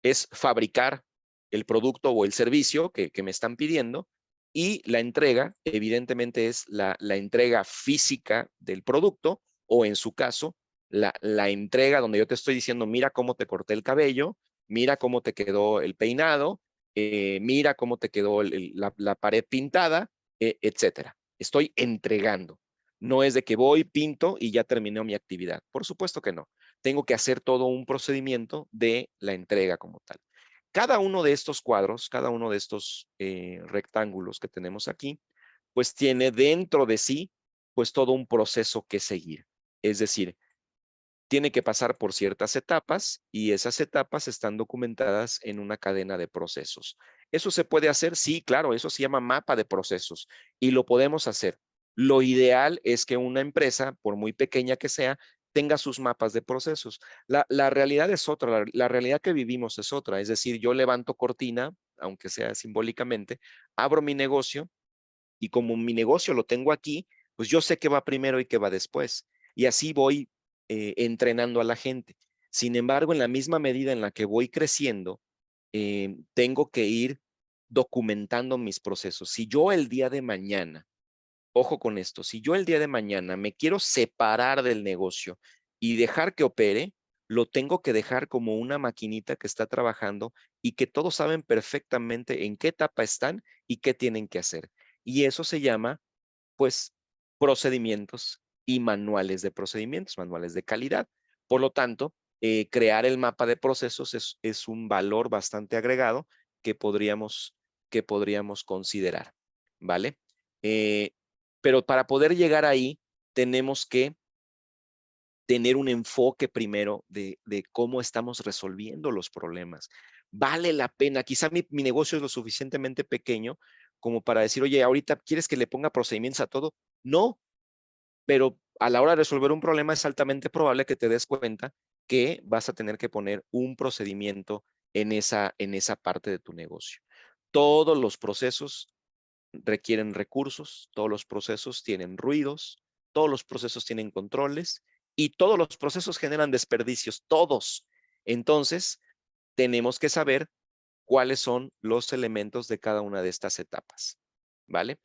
es fabricar el producto o el servicio que me están pidiendo y la entrega, evidentemente, es la entrega física del producto o en su caso, la entrega donde yo te estoy diciendo, mira cómo te corté el cabello, mira cómo te quedó el peinado, mira cómo te quedó la pared pintada, etcétera. Estoy entregando. No es de que voy, pinto y ya terminó mi actividad. Por supuesto que no. Tengo que hacer todo un procedimiento de la entrega como tal. Cada uno de estos cuadros, cada uno de estos rectángulos que tenemos aquí, pues tiene dentro de sí, pues todo un proceso que seguir. Es decir, tiene que pasar por ciertas etapas y esas etapas están documentadas en una cadena de procesos. ¿Eso se puede hacer? Sí, claro, eso se llama mapa de procesos y lo podemos hacer. Lo ideal es que una empresa, por muy pequeña que sea, tenga sus mapas de procesos. La realidad es otra, la realidad que vivimos es otra. Es decir, yo levanto cortina, aunque sea simbólicamente, abro mi negocio y como mi negocio lo tengo aquí, pues yo sé qué va primero y qué va después. Y así voy entrenando a la gente. Sin embargo, en la misma medida en la que voy creciendo, tengo que ir documentando mis procesos. Si yo el día de mañana, ojo con esto, si yo el día de mañana me quiero separar del negocio y dejar que opere, lo tengo que dejar como una maquinita que está trabajando y que todos saben perfectamente en qué etapa están y qué tienen que hacer. Y eso se llama, pues, procedimientos y manuales de procedimientos, manuales de calidad. Por lo tanto, crear el mapa de procesos es un valor bastante agregado que podríamos considerar, ¿vale? Eh, pero para poder llegar ahí, tenemos que tener un enfoque primero de cómo estamos resolviendo los problemas. Vale la pena, quizá mi negocio es lo suficientemente pequeño como para decir, oye, ahorita quieres que le ponga procedimientos a todo. No, pero a la hora de resolver un problema es altamente probable que te des cuenta que vas a tener que poner un procedimiento en esa parte de tu negocio. Todos los procesos requieren recursos, todos los procesos tienen ruidos, todos los procesos tienen controles y todos los procesos generan desperdicios, todos. Entonces, tenemos que saber cuáles son los elementos de cada una de estas etapas, ¿vale?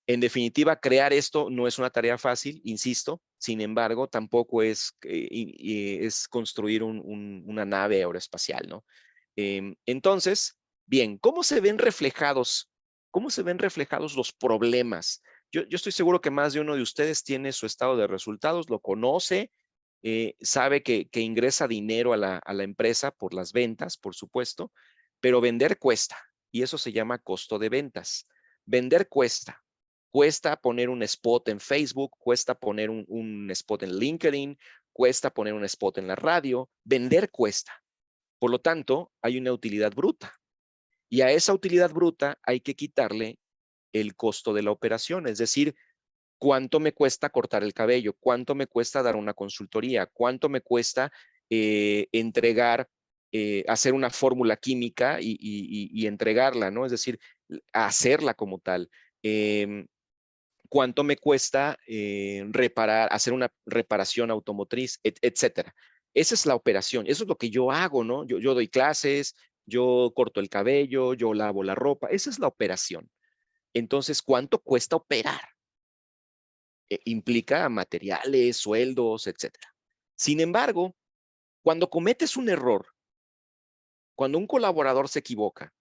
En definitiva, crear esto no es una tarea fácil, insisto. Sin embargo, tampoco es, es construir una nave aeroespacial, ¿no? Entonces, bien, ¿cómo se ven reflejados los problemas? Yo estoy seguro que más de uno de ustedes tiene su estado de resultados, lo conoce, sabe que ingresa dinero a la empresa por las ventas, por supuesto, pero vender cuesta y eso se llama costo de ventas. Vender cuesta. Cuesta poner un spot en Facebook, cuesta poner un spot en LinkedIn, cuesta poner un spot en la radio. Vender cuesta. Por lo tanto, hay una utilidad bruta. Y a esa utilidad bruta hay que quitarle el costo de la operación, es decir, cuánto me cuesta cortar el cabello, cuánto me cuesta dar una consultoría, cuánto me cuesta entregar, hacer una fórmula química y entregarla, ¿no? Es decir, hacerla como tal. Cuánto me cuesta reparar, hacer una reparación automotriz, etcétera. Esa es la operación, eso es lo que yo hago, ¿no? Yo doy clases, yo corto el cabello, yo lavo la ropa, esa es la operación. Entonces, ¿cuánto cuesta operar? Implica materiales, sueldos, etcétera. Sin embargo, cuando cometes un error, cuando un colaborador se equivoca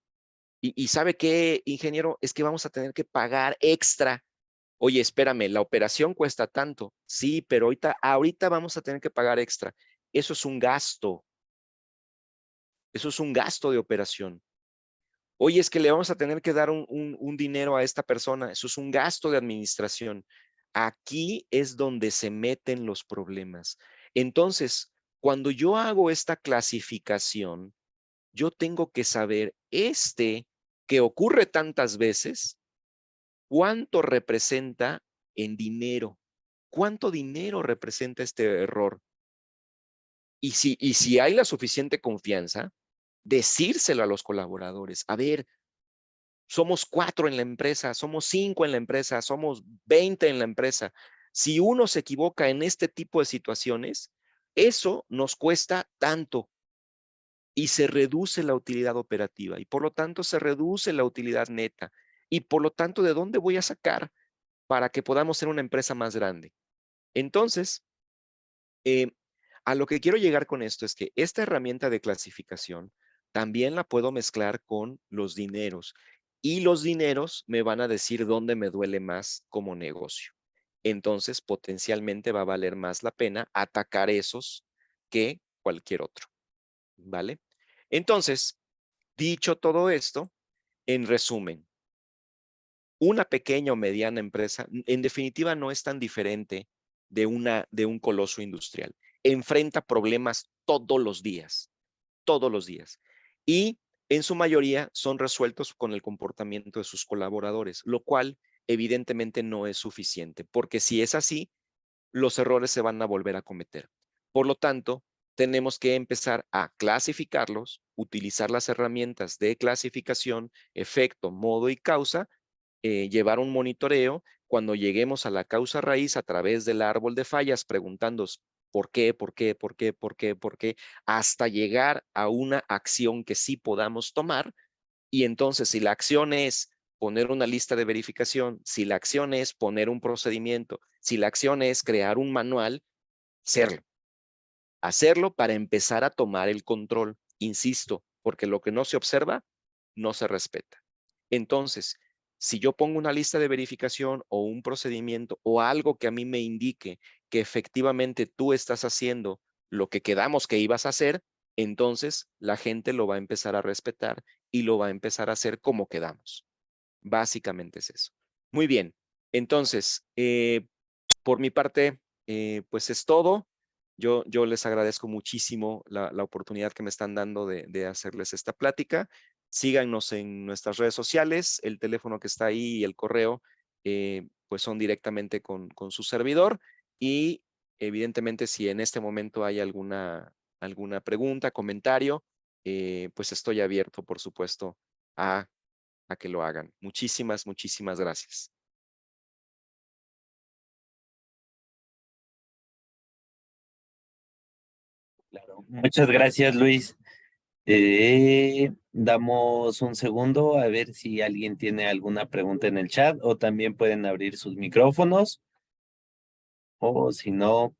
y sabe que, ingeniero, es que vamos a tener que pagar extra. Oye, espérame, la operación cuesta tanto. Sí, pero ahorita vamos a tener que pagar extra. Eso es un gasto. Eso es un gasto de operación. Oye, es que le vamos a tener que dar un dinero a esta persona. Eso es un gasto de administración. Aquí es donde se meten los problemas. Entonces, cuando yo hago esta clasificación, yo tengo que saber que ocurre tantas veces, cuánto representa en dinero. ¿Cuánto dinero representa este error? Y si hay la suficiente confianza, decírselo a los colaboradores. A ver, somos 4 en la empresa, somos 5 en la empresa, somos 20 en la empresa. Si uno se equivoca en este tipo de situaciones, eso nos cuesta tanto y se reduce la utilidad operativa y por lo tanto se reduce la utilidad neta. Y por lo tanto, ¿de dónde voy a sacar para que podamos ser una empresa más grande? Entonces, eh, a lo que quiero llegar con esto es que esta herramienta de clasificación también la puedo mezclar con los dineros y los dineros me van a decir dónde me duele más como negocio. Entonces, potencialmente va a valer más la pena atacar esos que cualquier otro, ¿vale? Entonces, dicho todo esto, en resumen, una pequeña o mediana empresa, en definitiva, no es tan diferente de un coloso industrial. Enfrenta problemas todos los días. Y en su mayoría son resueltos con el comportamiento de sus colaboradores, lo cual evidentemente no es suficiente, porque si es así, los errores se van a volver a cometer. Por lo tanto, tenemos que empezar a clasificarlos, utilizar las herramientas de clasificación, efecto, modo y causa, llevar un monitoreo. Cuando lleguemos a la causa raíz a través del árbol de fallas, preguntando por qué, por qué, por qué, por qué, por qué, hasta llegar a una acción que sí podamos tomar. Y entonces, si la acción es poner una lista de verificación, si la acción es poner un procedimiento, si la acción es crear un manual, hacerlo. Hacerlo para empezar a tomar el control. Insisto, porque lo que no se observa, no se respeta. Entonces, si yo pongo una lista de verificación o un procedimiento o algo que a mí me indique que efectivamente tú estás haciendo lo que quedamos que ibas a hacer, entonces la gente lo va a empezar a respetar y lo va a empezar a hacer como quedamos. Básicamente es eso. Muy bien. Entonces, por mi parte, pues es todo. Yo les agradezco muchísimo la oportunidad que me están dando de hacerles esta plática. Síganos en nuestras redes sociales, el teléfono que está ahí y el correo, pues son directamente con su servidor. Y evidentemente, si en este momento hay alguna pregunta, comentario, pues estoy abierto, por supuesto, a que lo hagan. Muchísimas, muchísimas gracias. Claro. Muchas gracias, Luis. Damos un segundo a ver si alguien tiene alguna pregunta en el chat o también pueden abrir sus micrófonos o si no,